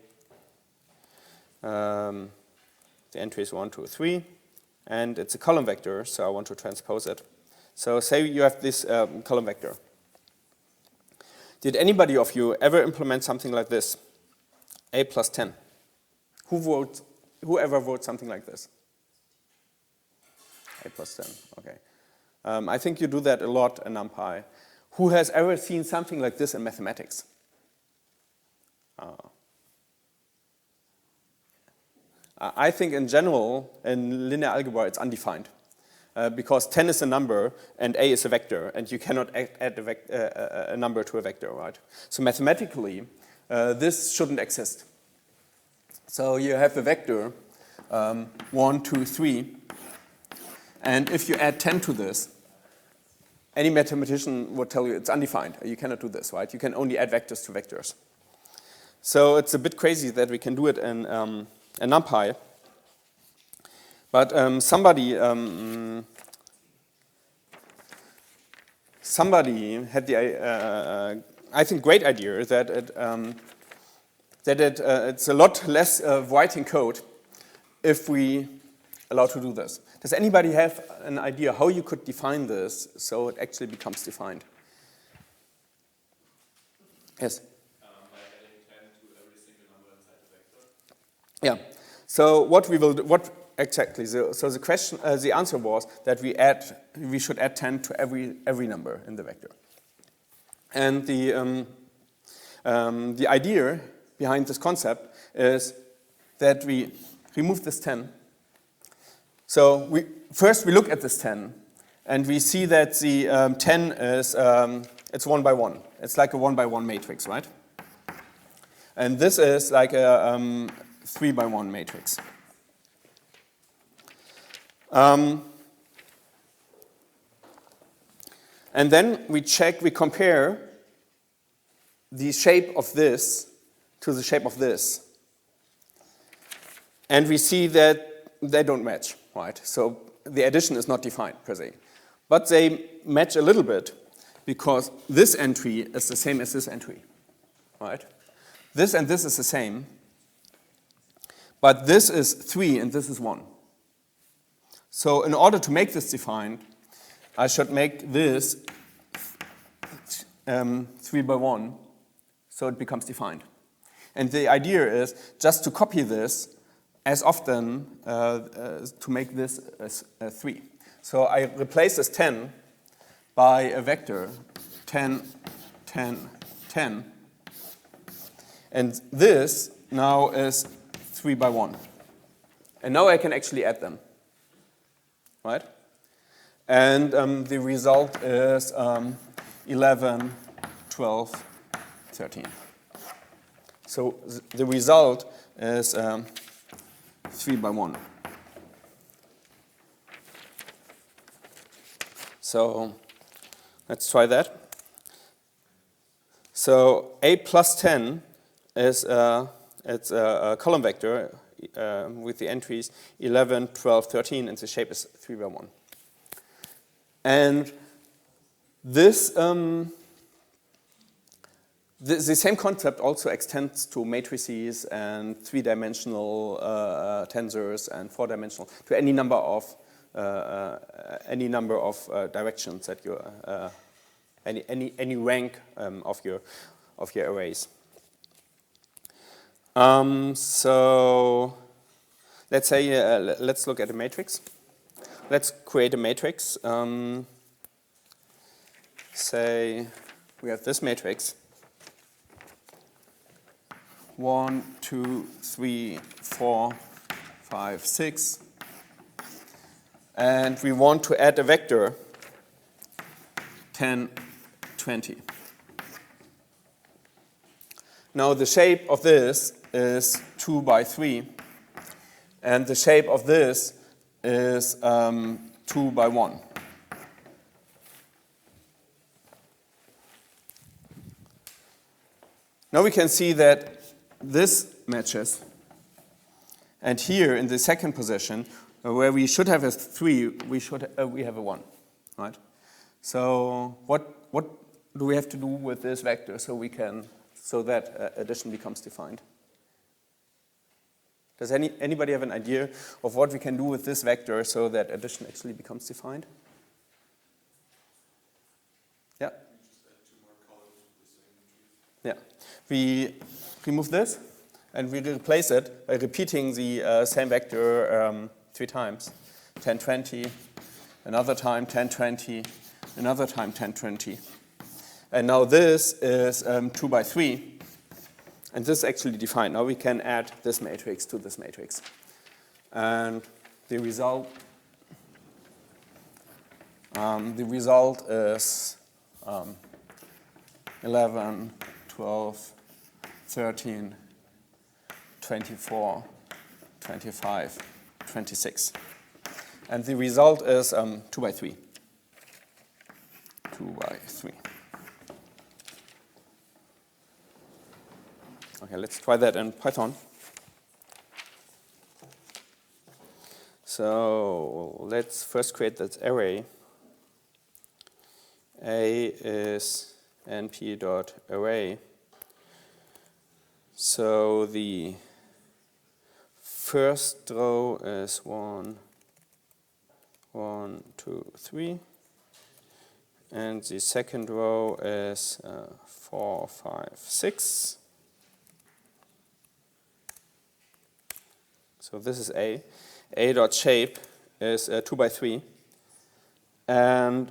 [SPEAKER 1] The entry is 1, 2, 3, and it's a column vector, so I want to transpose it. So say you have this column vector. Did anybody of you ever implement something like this? A plus 10. Whoever wrote something like this? A plus 10, okay. I think you do that a lot in NumPy. Who has ever seen something like this in mathematics? I think in general, in linear algebra, it's undefined. Because 10 is a number and A is a vector, and you cannot add a number to a vector, right? So mathematically, this shouldn't exist. So you have a vector, 1, 2, 3, and if you add 10 to this, any mathematician would tell you it's undefined. You cannot do this, right? You can only add vectors to vectors. So it's a bit crazy that we can do it in NumPy. But somebody had the, I think, great idea that it's a lot less writing code if we allow to do this. Does anybody have an idea how you could define this so it actually becomes defined? Yes?
[SPEAKER 2] By adding 10 to every single number inside the vector?
[SPEAKER 1] Yeah. So what we will do, exactly. So the question, the answer was that we should add 10 to every number in the vector. And the idea behind this concept is that we remove this 10. So first we look at this 10, and we see that the 10 is, it's 1 by 1. It's like a 1 by 1 matrix, right? And this is like a 3 by 1 matrix. And then we compare the shape of this to the shape of this. And we see that they don't match, right? So the addition is not defined per se. But they match a little bit because this entry is the same as this entry, right? This and this is the same, but this is 3 and this is 1. So in order to make this defined, I should make this 3 by 1, so it becomes defined. And the idea is just to copy this as often to make this a 3. So I replace this 10 by a vector 10, 10, 10. And this now is 3 by 1. And now I can actually add them, right? And the result is 11, 12, 13. So the result is 3 by 1. So let's try that. So A plus 10 is it's a column vector with the entries 11, 12, 13, and the shape is 3 by 1. And this the same concept also extends to matrices and 3-dimensional tensors and 4-dimensional, to any number of directions that you any rank of your arrays. So let's say let's look at a matrix. Let's create a matrix. Say we have this matrix. 1, 2, 3, 4, 5, 6. And we want to add a vector 10, 20. Now the shape of this is 2 by 3. And the shape of this is 2 by 1. Now we can see that this matches. And here in the second position, where we should have a 3, we have a 1, right? So what do we have to do with this vector so that addition becomes defined? Does anybody have an idea of what we can do with this vector so that addition actually becomes defined? Yeah. Yeah. We remove this and we replace it by repeating the same vector 3 times. 10, 20, another time 10, 20, another time 10, 20. And now this is 2 by 3. And this is actually defined. Now we can add this matrix to this matrix. And the result is 11, 12, 13, 24, 25, 26. And the result is 2 by 3. 2 by 3. Okay, let's try that in Python. So let's first create that array. A is np.array. So the first row is 1, 1, 2, 3. And the second row is 4, 5, 6. So this is A. A.shape is 2 by 3. And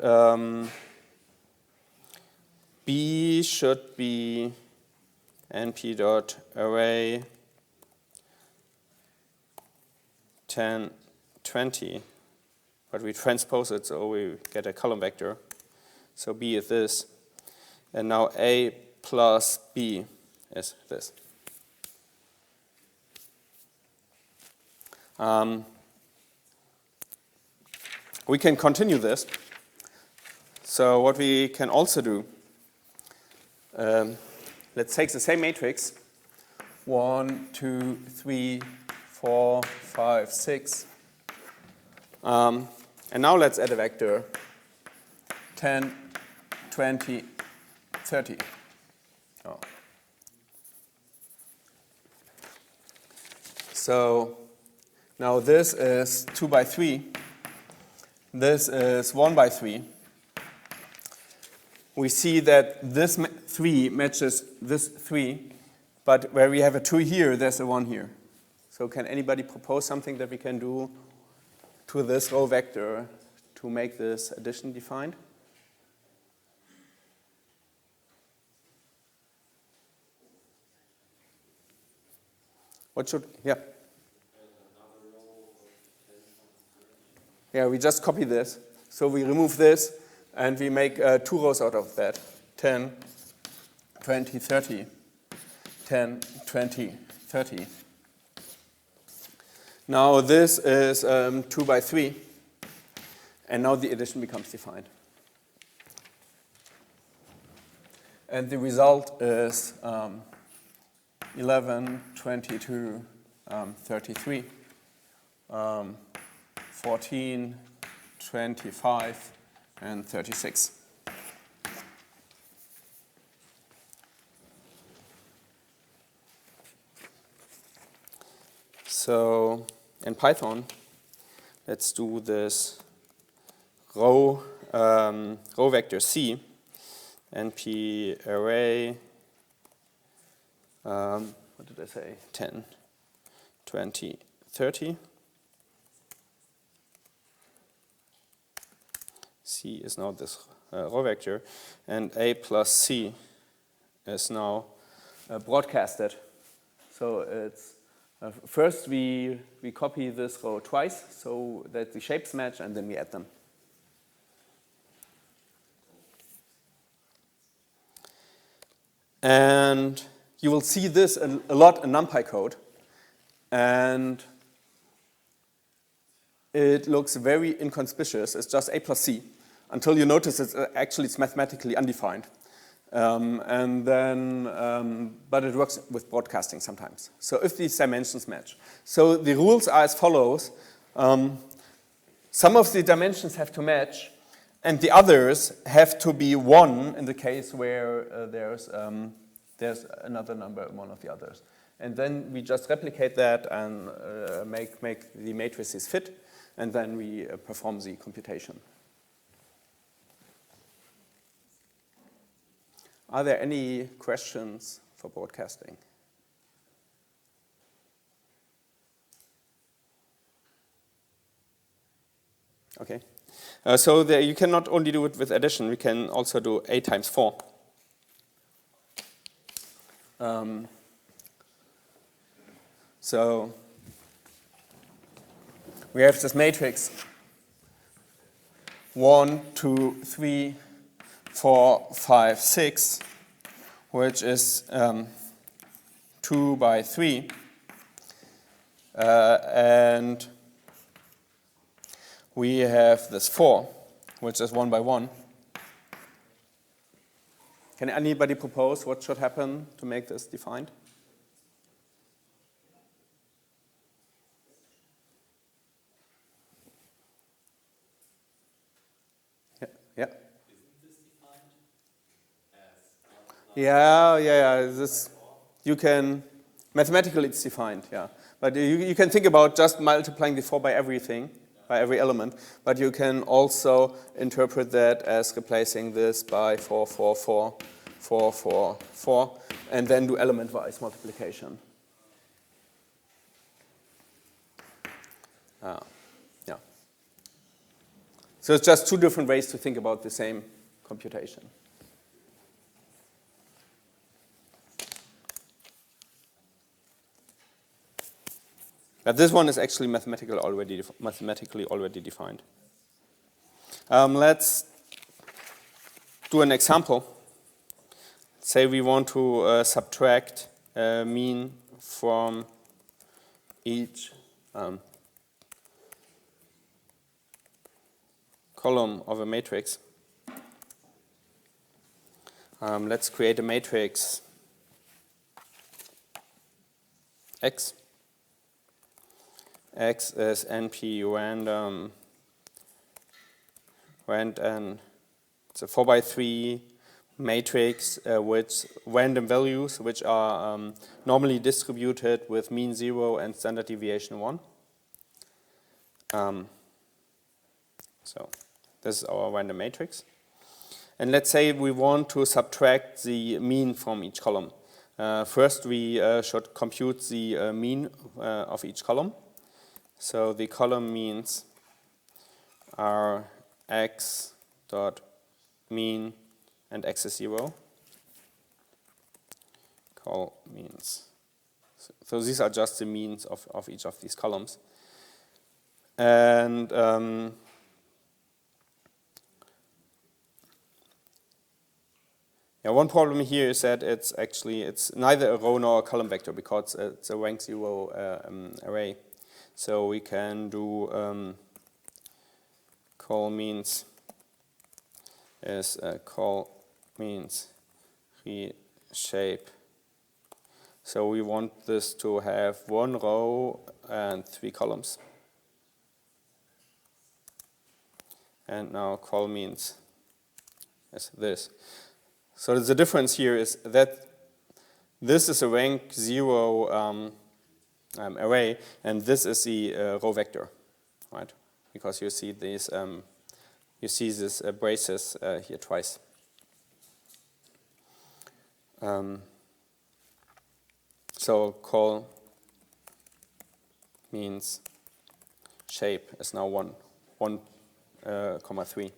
[SPEAKER 1] B should be np.array 10, 20, but we transpose it so we get a column vector. So B is this, and now A plus B is this. We can continue this. So what we can also do, let's take the same matrix, 1, 2, 3, 4, 5, 6. And now let's add a vector 10, 20, 30. Oh. So now this is 2 by 3. This is 1 by 3. We see that this 3 matches this 3, but where we have a 2 here, there's a 1 here. So can anybody propose something that we can do to this row vector to make this addition defined? What should, yeah. Yeah, we just copy this. So we remove this, and we make 2 rows out of that. 10, 20, 30. 10, 20, 30. Now this is 2 by 3, and now the addition becomes defined. And the result is 11, 22, 33, 14, 25, and 36. So in Python, let's do this row vector C, np array, what did I say, 10, 20, 30. C is now this row vector, and A plus C is now broadcasted. So it's first we copy this row twice so that the shapes match, and then we add them. And you will see this a lot in NumPy code, and it looks very inconspicuous. It's just A plus C until you notice it's mathematically undefined. And then, but it works with broadcasting sometimes. So if these dimensions match. So the rules are as follows. Some of the dimensions have to match, and the others have to be 1 in the case where there's another number in one of the others. And then we just replicate that and make the matrices fit, and then we perform the computation. Are there any questions for broadcasting? Okay. So there you can not only do it with addition, we can also do A times 4. So we have this matrix 1, 2, 3, 4, 5, 6, which is 2 by 3, and we have this 4, which is 1 by 1. Can anybody propose what should happen to make this defined? Yeah. Yeah. This you can mathematically it's defined, yeah. But you can think about just multiplying the 4 by everything, by every element. But you can also interpret that as replacing this by 4, 4, 4, 4, 4, 4, and then do element-wise multiplication. Yeah. So it's just 2 different ways to think about the same computation. But this one is actually mathematically already defined. Let's do an example. Say we want to subtract mean from each column of a matrix. Let's create a matrix X. X is NP random, and it's a 4x3 matrix with random values which are normally distributed with mean 0 and standard deviation 1. So this is our random matrix. And let's say we want to subtract the mean from each column. First we should compute the mean of each column. So the column means are x dot mean and x is 0. Col means. So these are just the means of each of these columns. And one problem here is that it's neither a row nor a column vector because it's a rank 0 array. So we can do col means is col means reshape. So we want this to have 1 row and 3 columns. And now col means is this. So the difference here is that this is a rank 0 array, and this is the row vector, right? Because you see these, this braces here twice. So col means shape is now 1, 3.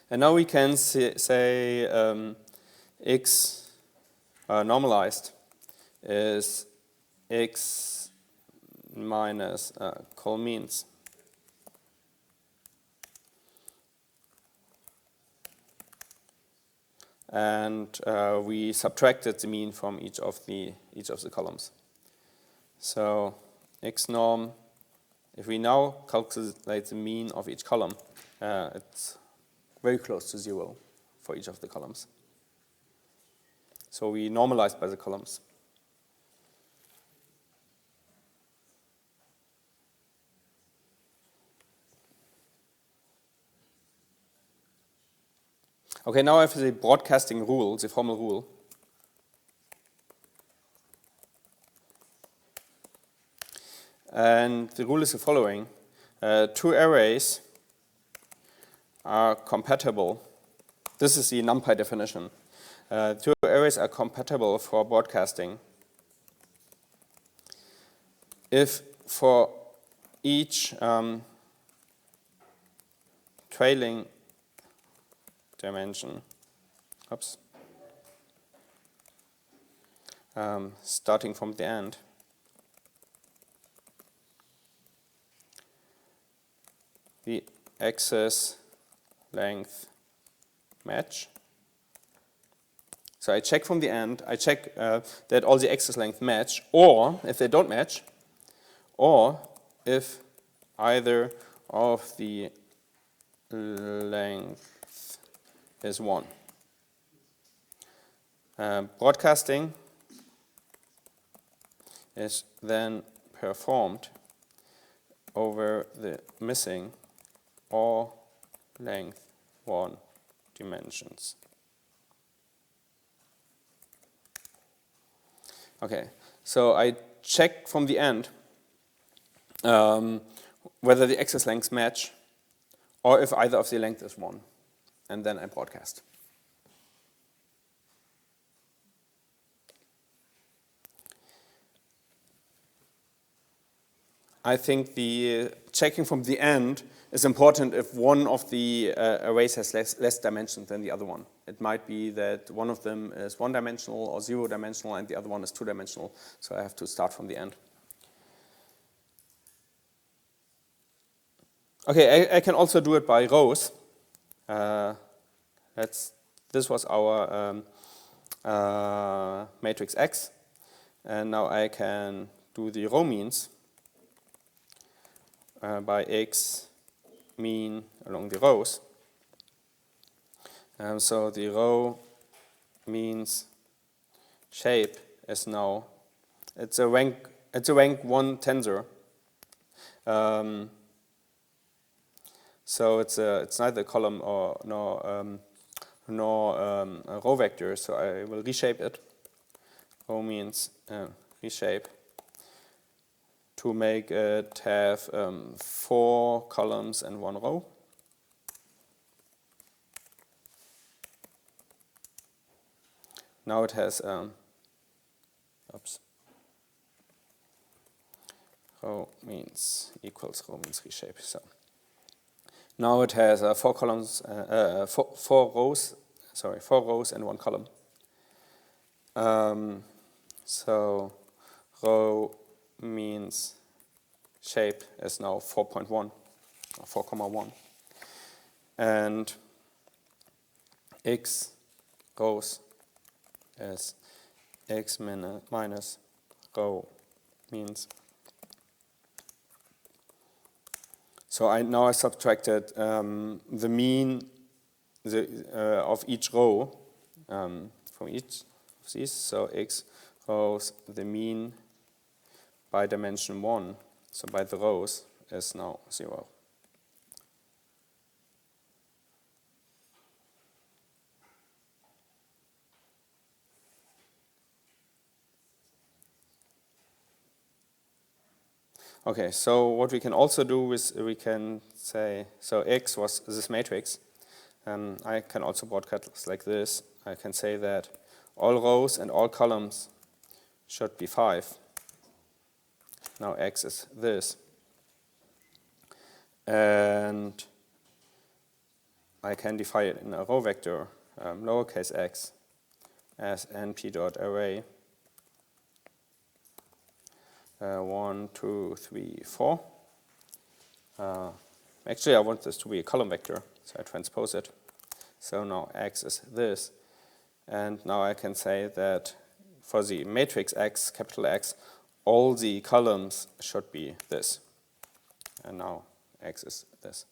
[SPEAKER 1] And now we can say x normalized is x minus col means. And we subtracted the mean from each of the columns. So x norm, if we now calculate the mean of each column, it's very close to 0 for each of the columns. So we normalize by the columns. Okay, now I have the broadcasting rule, the formal rule. And the rule is the following. 2 arrays are compatible. This is the NumPy definition. 2 arrays are compatible for broadcasting if for each trailing dimension, starting from the end, the axis length match. So I check from the end, I check that all the axis length match, or if they don't match, or if either of the length is 1. Broadcasting is then performed over the missing or length 1 dimensions. Okay, so I check from the end whether the axis lengths match or if either of the length is 1, and then I broadcast. I think the checking from the end is important if one of the arrays has less dimensions than the other one. It might be that one of them is 1-dimensional or 0-dimensional and the other one is 2-dimensional, so I have to start from the end. Okay, I can also do it by rows. This was our matrix X, and now I can do the row means by X mean along the rows. So the row means shape is now it's a rank 1 tensor. So it's neither column or nor a row vector. So I will reshape it. Row means reshape to make it have 4 columns and 1 row. Now it has row means equals row means reshape. So now it has 4 columns, 4 rows. Sorry, 4 rows and 1 column. So row means shape is now 4.1 or 4,1, and X rows is X minus row means. So I subtracted the mean of each row from each of these. So X rows, the mean by dimension 1, so by the rows, is now 0. Okay, so what we can also do is we can say, so X was this matrix. I can also broadcast like this. I can say that all rows and all columns should be 5. Now X is this. And I can define it in a row vector, lowercase x, as np.array 1, 2, 3, 4. Actually, I want this to be a column vector, so I transpose it. So now X is this. And now I can say that for the matrix X, capital X, all the columns should be this. And now X is this.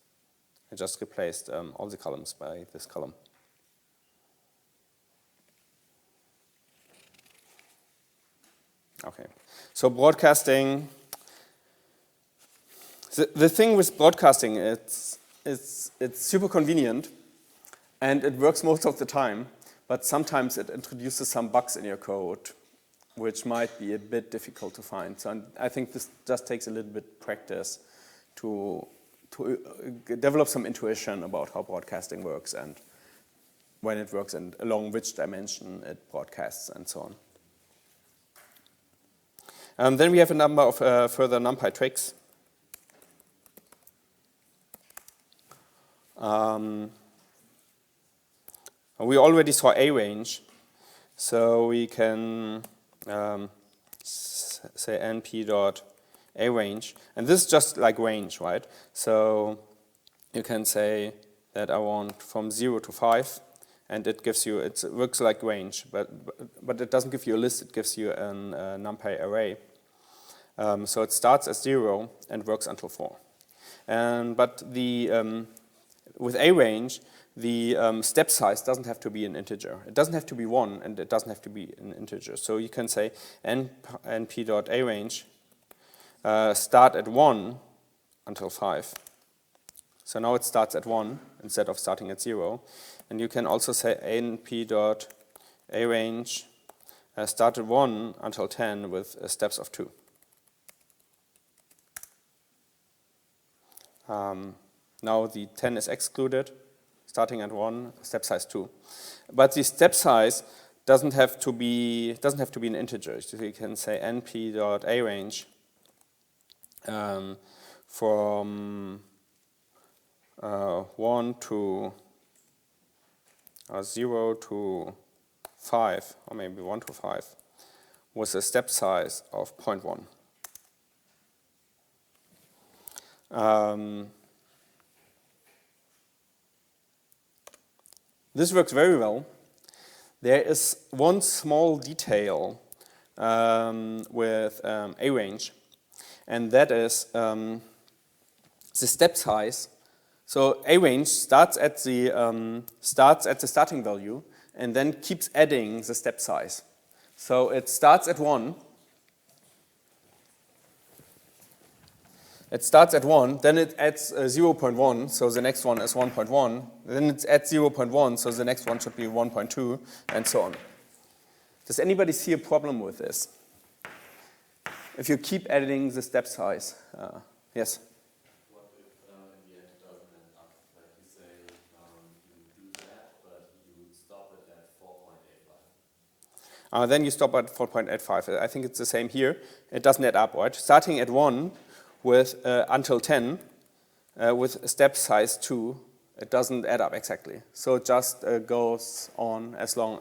[SPEAKER 1] I just replaced all the columns by this column. Okay, so broadcasting. The thing with broadcasting, it's super convenient, and it works most of the time. But sometimes it introduces some bugs in your code, which might be a bit difficult to find. So I think this just takes a little bit practice to develop some intuition about how broadcasting works and when it works and along which dimension it broadcasts and so on. Then we have a number of further NumPy tricks. We already saw arange, so we can say np.arange, and this is just like range, right? So you can say that I want from 0 to 5, and it gives you, it works like range, but it doesn't give you a list, it gives you a NumPy array. So it starts at 0 and works until 4. But with arange, the step size doesn't have to be an integer. It doesn't have to be 1, and it doesn't have to be an integer. So you can say np.arange start at 1 until 5. So now it starts at 1 instead of starting at 0. And you can also say np.arange start at 1 until 10 with steps of 2. Now the 10 is excluded, starting at 1, step size 2. But the step size doesn't have to be an integer. So you can say np.arange from 1 to 0 to 5, or maybe 1 to 5, with a step size of 0.1. this works very well. There is one small detail with arange, and that is the step size. So arange starts at the starting value and then keeps adding the step size. So it starts at 1. It starts at 1, then it adds 0.1, so the next one is 1.1. Then it adds 0.1, so the next one should be 1.2, and so on. Does anybody see a problem with this? If you keep adding the step size? Yes?
[SPEAKER 2] What if in the end it doesn't end up? Like you say, you do that, but you stop it at 4.85.
[SPEAKER 1] Then you stop at 4.85. I think it's the same here. It doesn't add up, right? Starting at 1 with until 10 with step size 2, it doesn't add up exactly. So it just goes on as long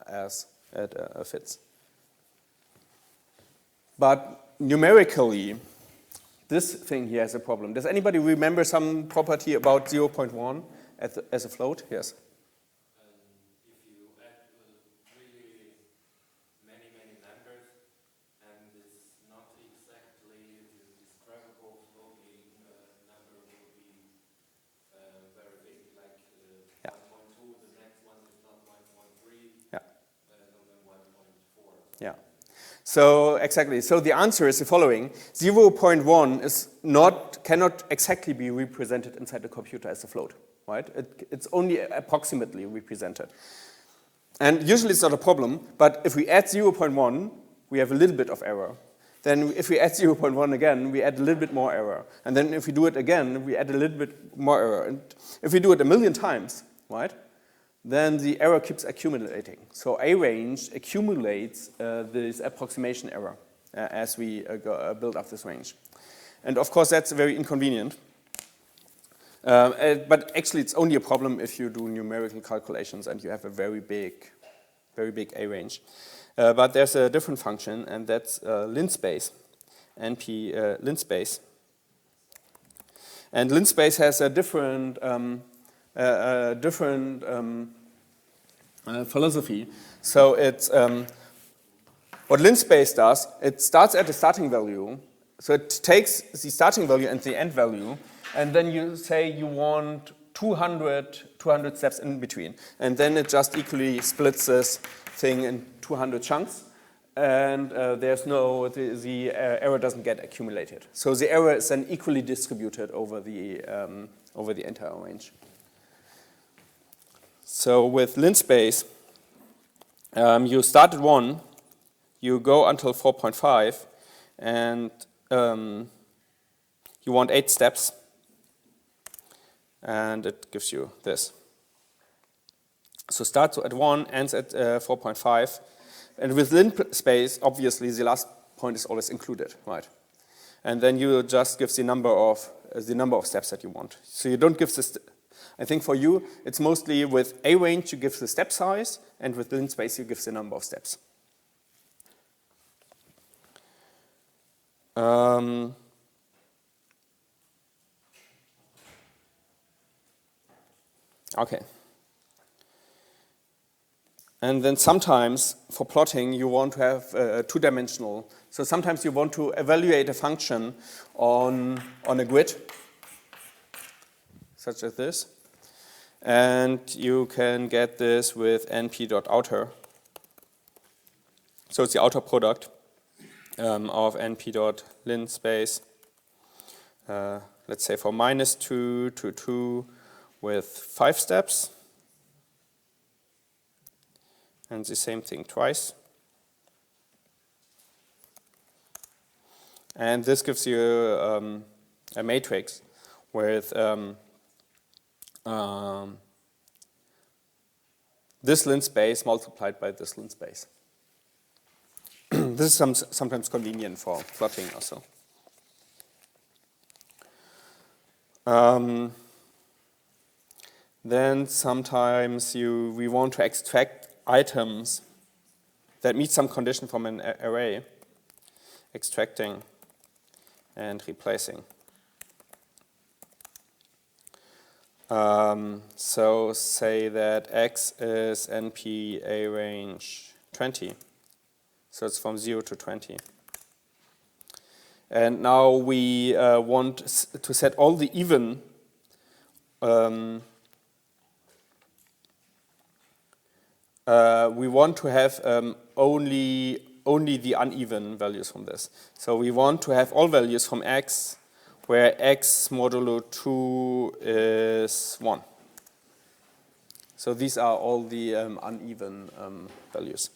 [SPEAKER 1] as it fits. But numerically, this thing here has a problem. Does anybody remember some property about 0.1 as a float? Yes.
[SPEAKER 4] If you add really many numbers and it's not exactly the describable floating number will be very big, like
[SPEAKER 1] Yeah.
[SPEAKER 4] 1.2, the next one is not 1.3,
[SPEAKER 1] Yeah.
[SPEAKER 4] and then 1.4.
[SPEAKER 1] Yeah. So exactly. So the answer is the following: 0.1 is cannot exactly be represented inside the computer as a float, right? It's only approximately represented. And usually it's not a problem, but if we add 0.1, we have a little bit of error. Then if we add 0.1 again, we add a little bit more error. And then if we do it again, we add a little bit more error. And if we do it 1,000,000 times, right, then the error keeps accumulating. So arange accumulates this approximation error as we build up this range. And of course, that's very inconvenient. But actually, it's only a problem if you do numerical calculations and you have a very big arange. But there's a different function, and that's linspace, NP linspace. And linspace has a different philosophy. So it's what linspace does. It starts at the starting value. So it takes the starting value and the end value, and then you say you want 200 steps in between. And then it just equally splits this thing in 200 chunks, and the error doesn't get accumulated. So the error is then equally distributed over the entire range. So with linspace, you start at 1, you go until 4.5, and you want 8 steps, and it gives you this. So starts at 1, ends at 4.5, and with linspace, obviously the last point is always included, right? And then you just give the number of steps that you want. So you don't give this. I think for you, it's mostly with arange you give the step size, and with linspace you give the number of steps. Okay. And then sometimes for plotting you want to have two-dimensional. So sometimes you want to evaluate a function on a grid, such as this. And you can get this with np.outer. So it's the outer product of np.linspace. Let's say for -2 to 2 with 5 steps. And the same thing twice. And this gives you a matrix with this linspace multiplied by this linspace. This is sometimes convenient for plotting also. Then sometimes we want to extract items that meet some condition from an array, extracting and replacing. So say that X is NP A range 20. So it's from 0 to 20. And now we want to set all the even we want to have only the uneven values from this. So we want to have all values from X where X modulo 2 is 1. So these are all the uneven values.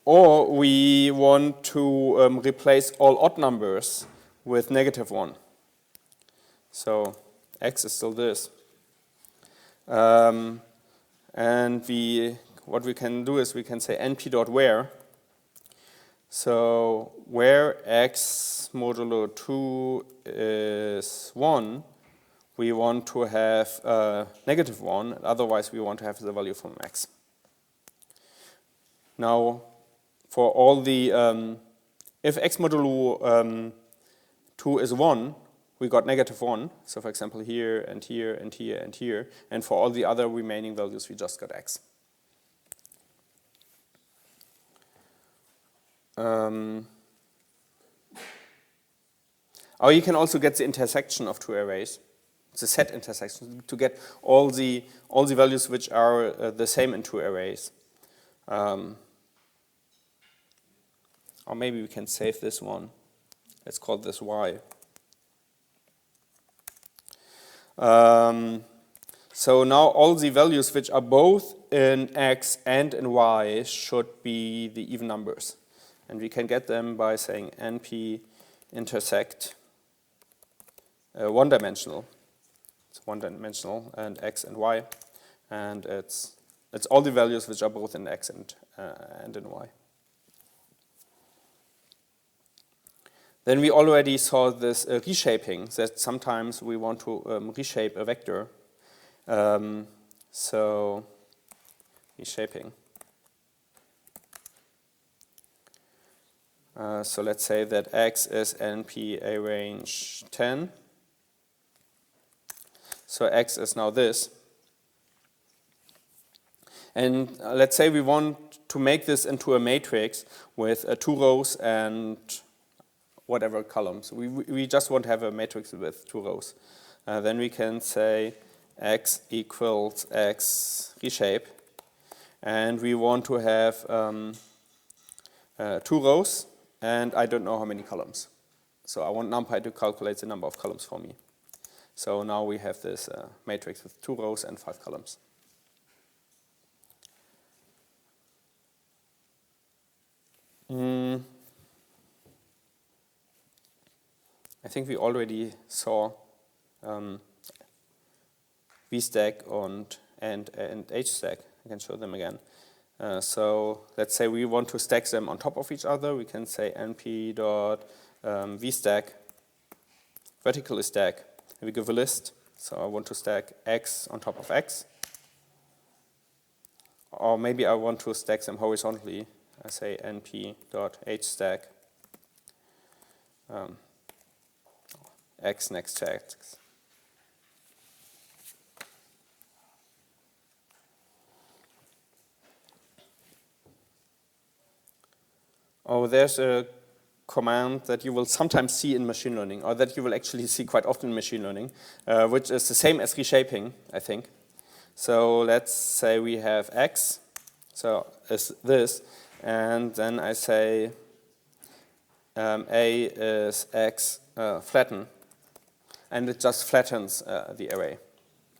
[SPEAKER 1] Or we want to replace all odd numbers with -1. So X is still this. And what we can do is we can say np.where. So where X modulo 2 is 1, we want to have -1, otherwise we want to have the value from X. Now, for all the, if X modulo 2 is 1, we got -1. So for example, here and here and here and here. And for all the other remaining values, we just got X. Or you can also get the intersection of two arrays, the set intersection, to get all the values which are the same in two arrays. Or maybe we can save this one. Let's call this Y. So now all the values which are both in X and in Y should be the even numbers. And we can get them by saying NP intersect one-dimensional. It's one-dimensional and X and Y. And it's all the values which are both in X and in Y. Then we already saw this reshaping, that sometimes we want to reshape a vector. So reshaping. So let's say that X is NP A range 10. So X is now this. And let's say we want to make this into a matrix with 2 rows and whatever columns. We just want to have a matrix with 2 rows. Then we can say X equals X reshape. And we want to have 2 rows and I don't know how many columns. So I want NumPy to calculate the number of columns for me. So now we have this matrix with 2 rows and 5 columns. I think we already saw VStack and HStack. I can show them again. So let's say we want to stack them on top of each other. We can say np.vstack, vertically stack. And we give a list. So I want to stack X on top of X. Or maybe I want to stack them horizontally. I say np.hstack X next to X. Oh, there's a command that you will sometimes see in machine learning, or that you will actually see quite often in machine learning, which is the same as reshaping, I think. So let's say we have X, so is this, and then I say A is X flatten, and it just flattens the array.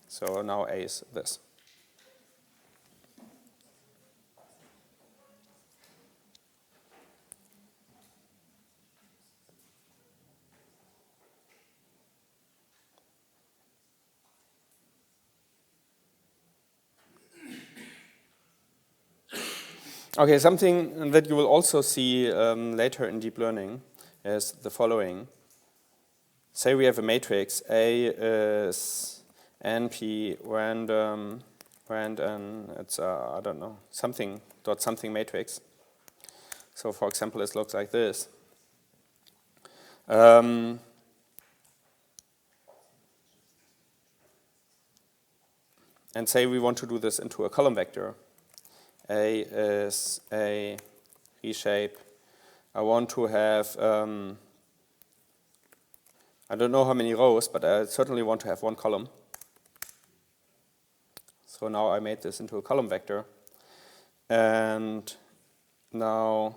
[SPEAKER 1] So now A is this. Okay, something that you will also see later in deep learning is the following. Say we have a matrix. A is NP random, it's I don't know, something dot something matrix. So for example, it looks like this. and say we want to do this into a column vector. A is a reshape. I want to have, I don't know how many rows, but I certainly want to have one column. So now I made this into a column vector. And now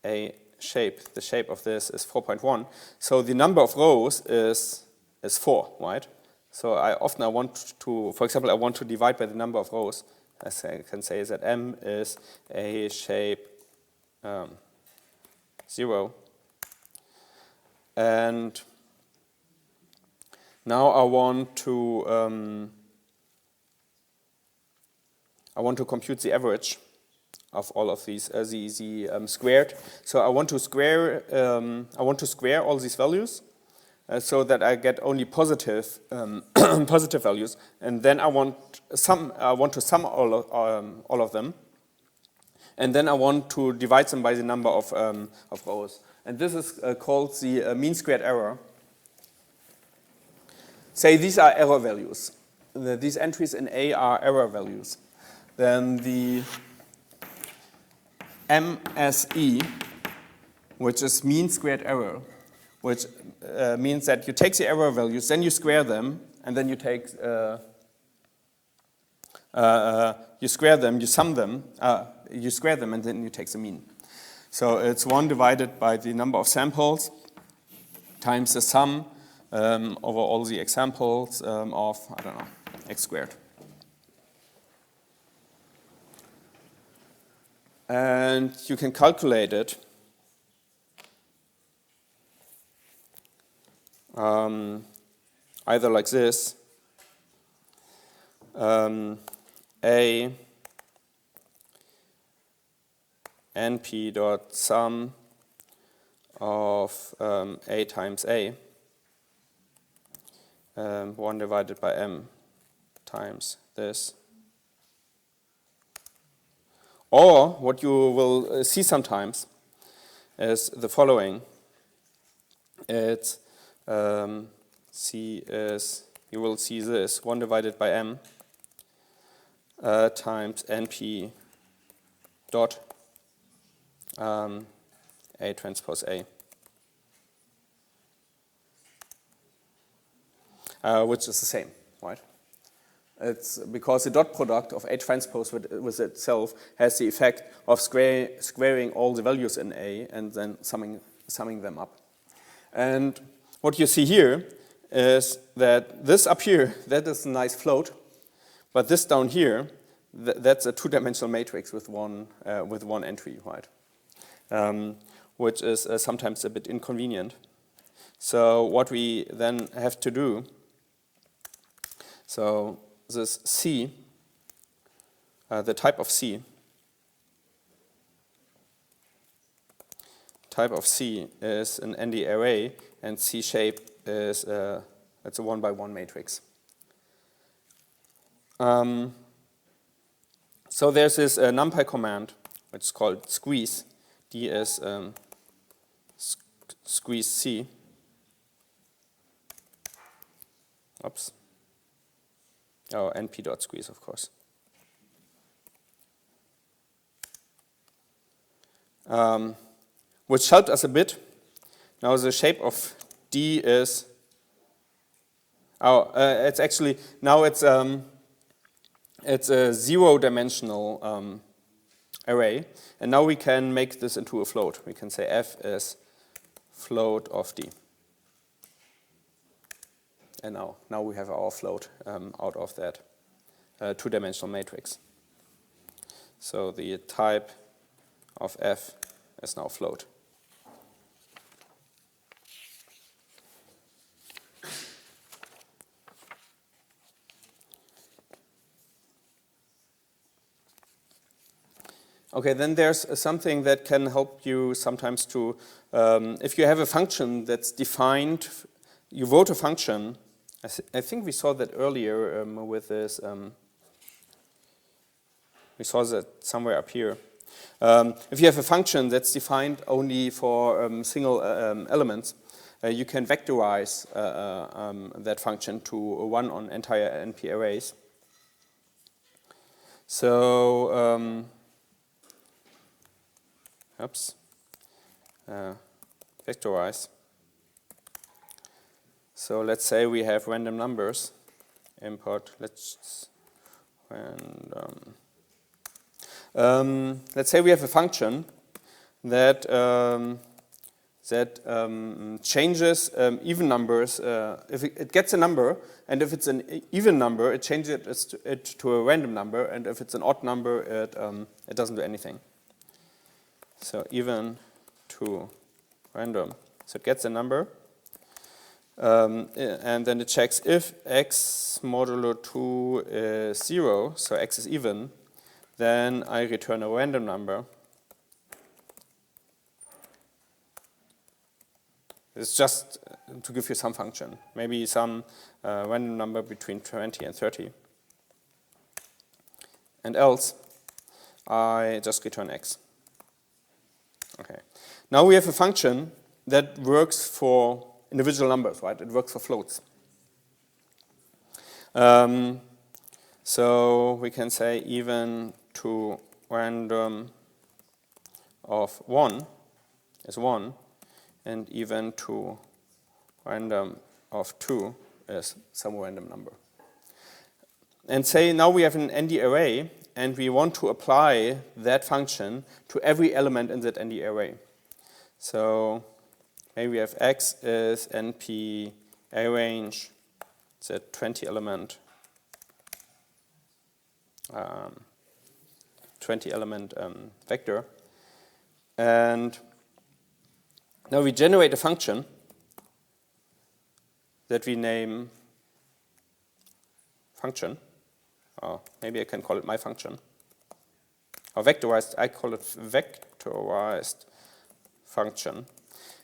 [SPEAKER 1] a shape, the shape of this is 4.1. So the number of rows is 4, right? So I want to, for example, I want to divide by the number of rows. I can say that M is a shape 0. And now I want to compute the average of all of these, squared. So I want to square all these values so that I get only positive positive values, and then I want to sum all of them, and then I want to divide them by the number of rows. And this is called the mean squared error. Say these are error values. These entries in A are error values. Then the MSE, which is mean squared error, which means that you take the error values, then you square them, and then you take you square them, you sum them, you square them, and then you take the mean. So it's 1 divided by the number of samples times the sum over all the examples of, I don't know, x squared. And you can calculate it either like this. A np dot sum of A times A, 1 divided by M times this. Or what you will see sometimes is the following. It's C is, you will see this, 1 divided by M times NP dot A transpose A, which is the same, right? It's because the dot product of A transpose with itself has the effect of squaring all the values in A and then summing them up. And what you see here is that this up here, that is a nice float, but this down here, that's a two-dimensional matrix with one entry, right? Which is sometimes a bit inconvenient. So what we then have to do, so this C, the type of C is an ND array, and C shape is it's a 1-by-1 matrix. So there's this NumPy command, which is called squeeze. D is squeeze C. Oops. Oh, np.squeeze, of course. Which helped us a bit. Now the shape of D is, it's actually, now it's a 0-dimensional array, and now we can make this into a float. We can say f is float of D. And now we have our float out of that two-dimensional matrix. So the type of f is now float. Okay, then there's something that can help you sometimes to, if you have a function that's defined, you wrote a function. I think we saw that earlier with this. We saw that somewhere up here. If you have a function that's defined only for single elements, you can vectorize that function to 1 on entire NP arrays. So, vectorize. So let's say we have random numbers. Import, let's random. Let's say we have a function that changes even numbers. If it gets a number, and if it's an even number, it changes it to a random number, and if it's an odd number, it doesn't do anything. So even to random. So it gets a number, and then it checks if x modulo 2 is 0, so x is even, then I return a random number. It's just to give you some function, maybe some random number between 20 and 30. And else, I just return x. Okay. Now we have a function that works for individual numbers, right? It works for floats. So we can say even to random of 1 is 1, and even to random of 2 is some random number. And say now we have an ND array, and we want to apply that function to every element in that ND array. So maybe we have x is NP arrange, it's a 20 element vector. And now we generate a function that we name function. Or maybe I can call it my function. Or vectorized, I call it vectorized function.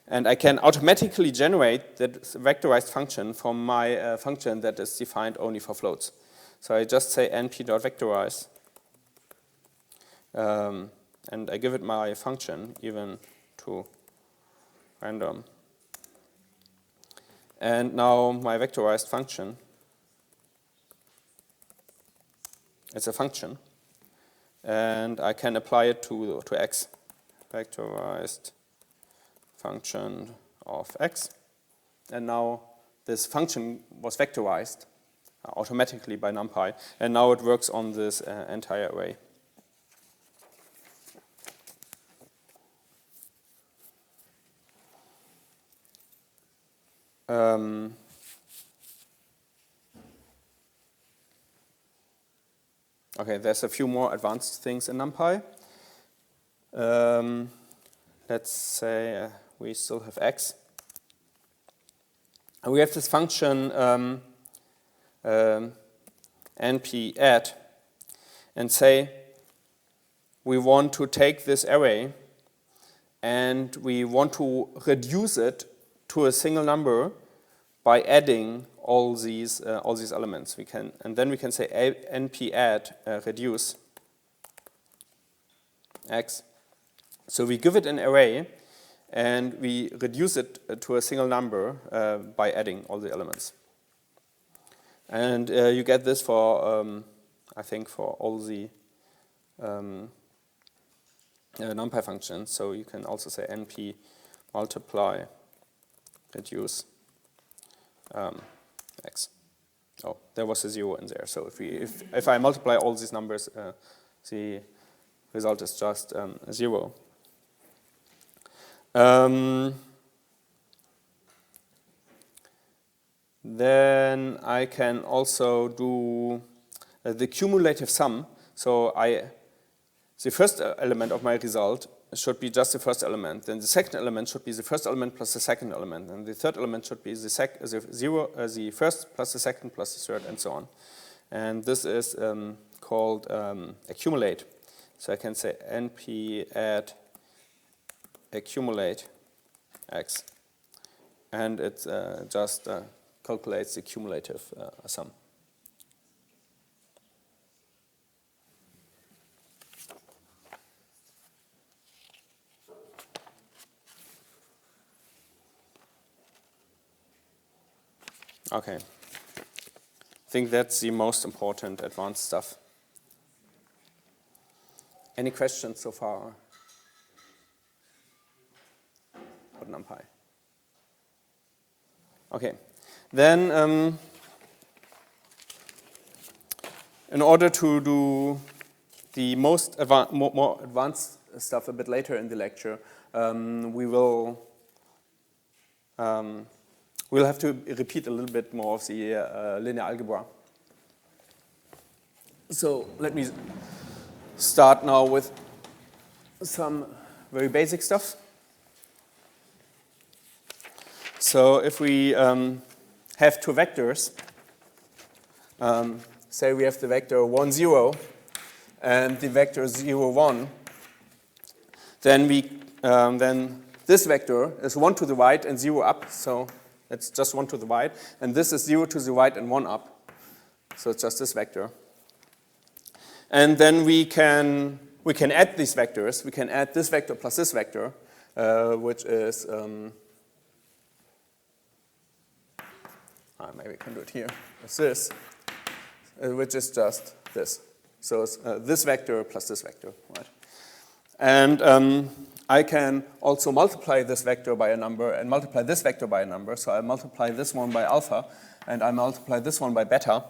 [SPEAKER 1] And I can automatically generate that vectorized function from my function that is defined only for floats. So I just say np.vectorize, and I give it my function even to random. And now my vectorized function, it's a function, and I can apply it to x. Vectorized function of x. And now this function was vectorized automatically by NumPy, and now it works on this entire array. Okay, there's a few more advanced things in NumPy. Let's say we still have x. And we have this function np_add, and say we want to take this array and we want to reduce it to a single number by adding all these elements. And then we can say np_add reduce x. So we give it an array and we reduce it to a single number by adding all the elements. And you get this for, I think, for all the NumPy functions. So you can also say np multiply reduce x. Oh, there was a 0 in there. So if I multiply all these numbers, the result is just 0. Then I can also do the cumulative sum. So the first element of my result should be just the first element. Then the second element should be the first element plus the second element. And the third element should be the first plus the second plus the third, and so on. And this is called accumulate. So I can say np_add accumulate x. And it just calculates the cumulative sum. Okay. I think that's the most important advanced stuff. Any questions so far? About NumPy? Okay. Then, in order to do the most more advanced stuff a bit later in the lecture, we'll have to repeat a little bit more of the linear algebra. So let me start now with some very basic stuff. So if we have two vectors, say we have the vector 1, 0 and the vector 0, 1, then this vector is 1 to the right and 0 up, so it's just 1 to the right, and this is 0 to the right and 1 up, so it's just this vector. And then we can add these vectors. We can add this vector plus this vector, which is maybe we can do it here. It's this, which is just this. So it's this vector plus this vector, right? And I can also multiply this vector by a number and multiply this vector by a number. So I multiply this one by alpha, and I multiply this one by beta.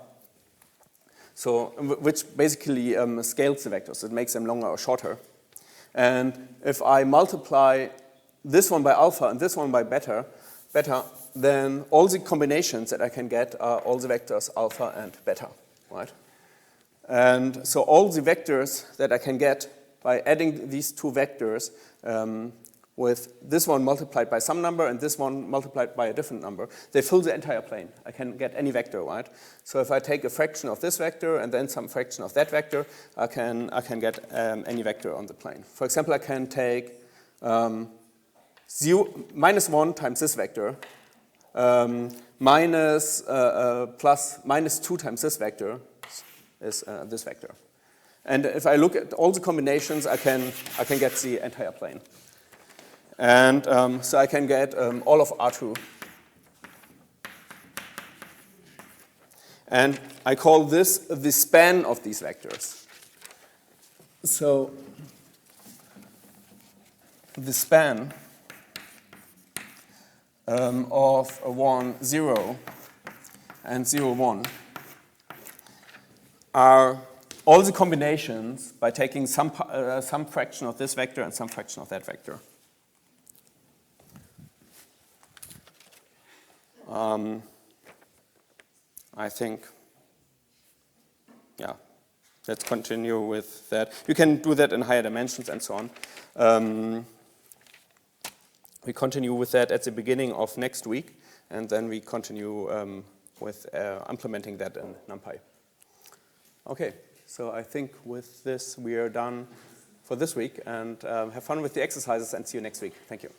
[SPEAKER 1] So, which basically scales the vectors. It makes them longer or shorter. And if I multiply this one by alpha and this one by beta, then all the combinations that I can get are all the vectors alpha and beta, right? And so all the vectors that I can get by adding these two vectors with this one multiplied by some number and this one multiplied by a different number, they fill the entire plane. I can get any vector, right? So if I take a fraction of this vector and then some fraction of that vector, I can get any vector on the plane. For example, I can take -1 times this vector, minus 2 times this vector is this vector. And if I look at all the combinations, I can get the entire plane. And so I can get all of R2. And I call this the span of these vectors. So the span of 1, 0 and 0, 1 are all the combinations by taking some fraction of this vector and some fraction of that vector. I think, yeah, let's continue with that. You can do that in higher dimensions and so on. We continue with that at the beginning of next week, and then we continue with implementing that in NumPy. Okay, so I think with this we are done for this week, and have fun with the exercises and see you next week. Thank you.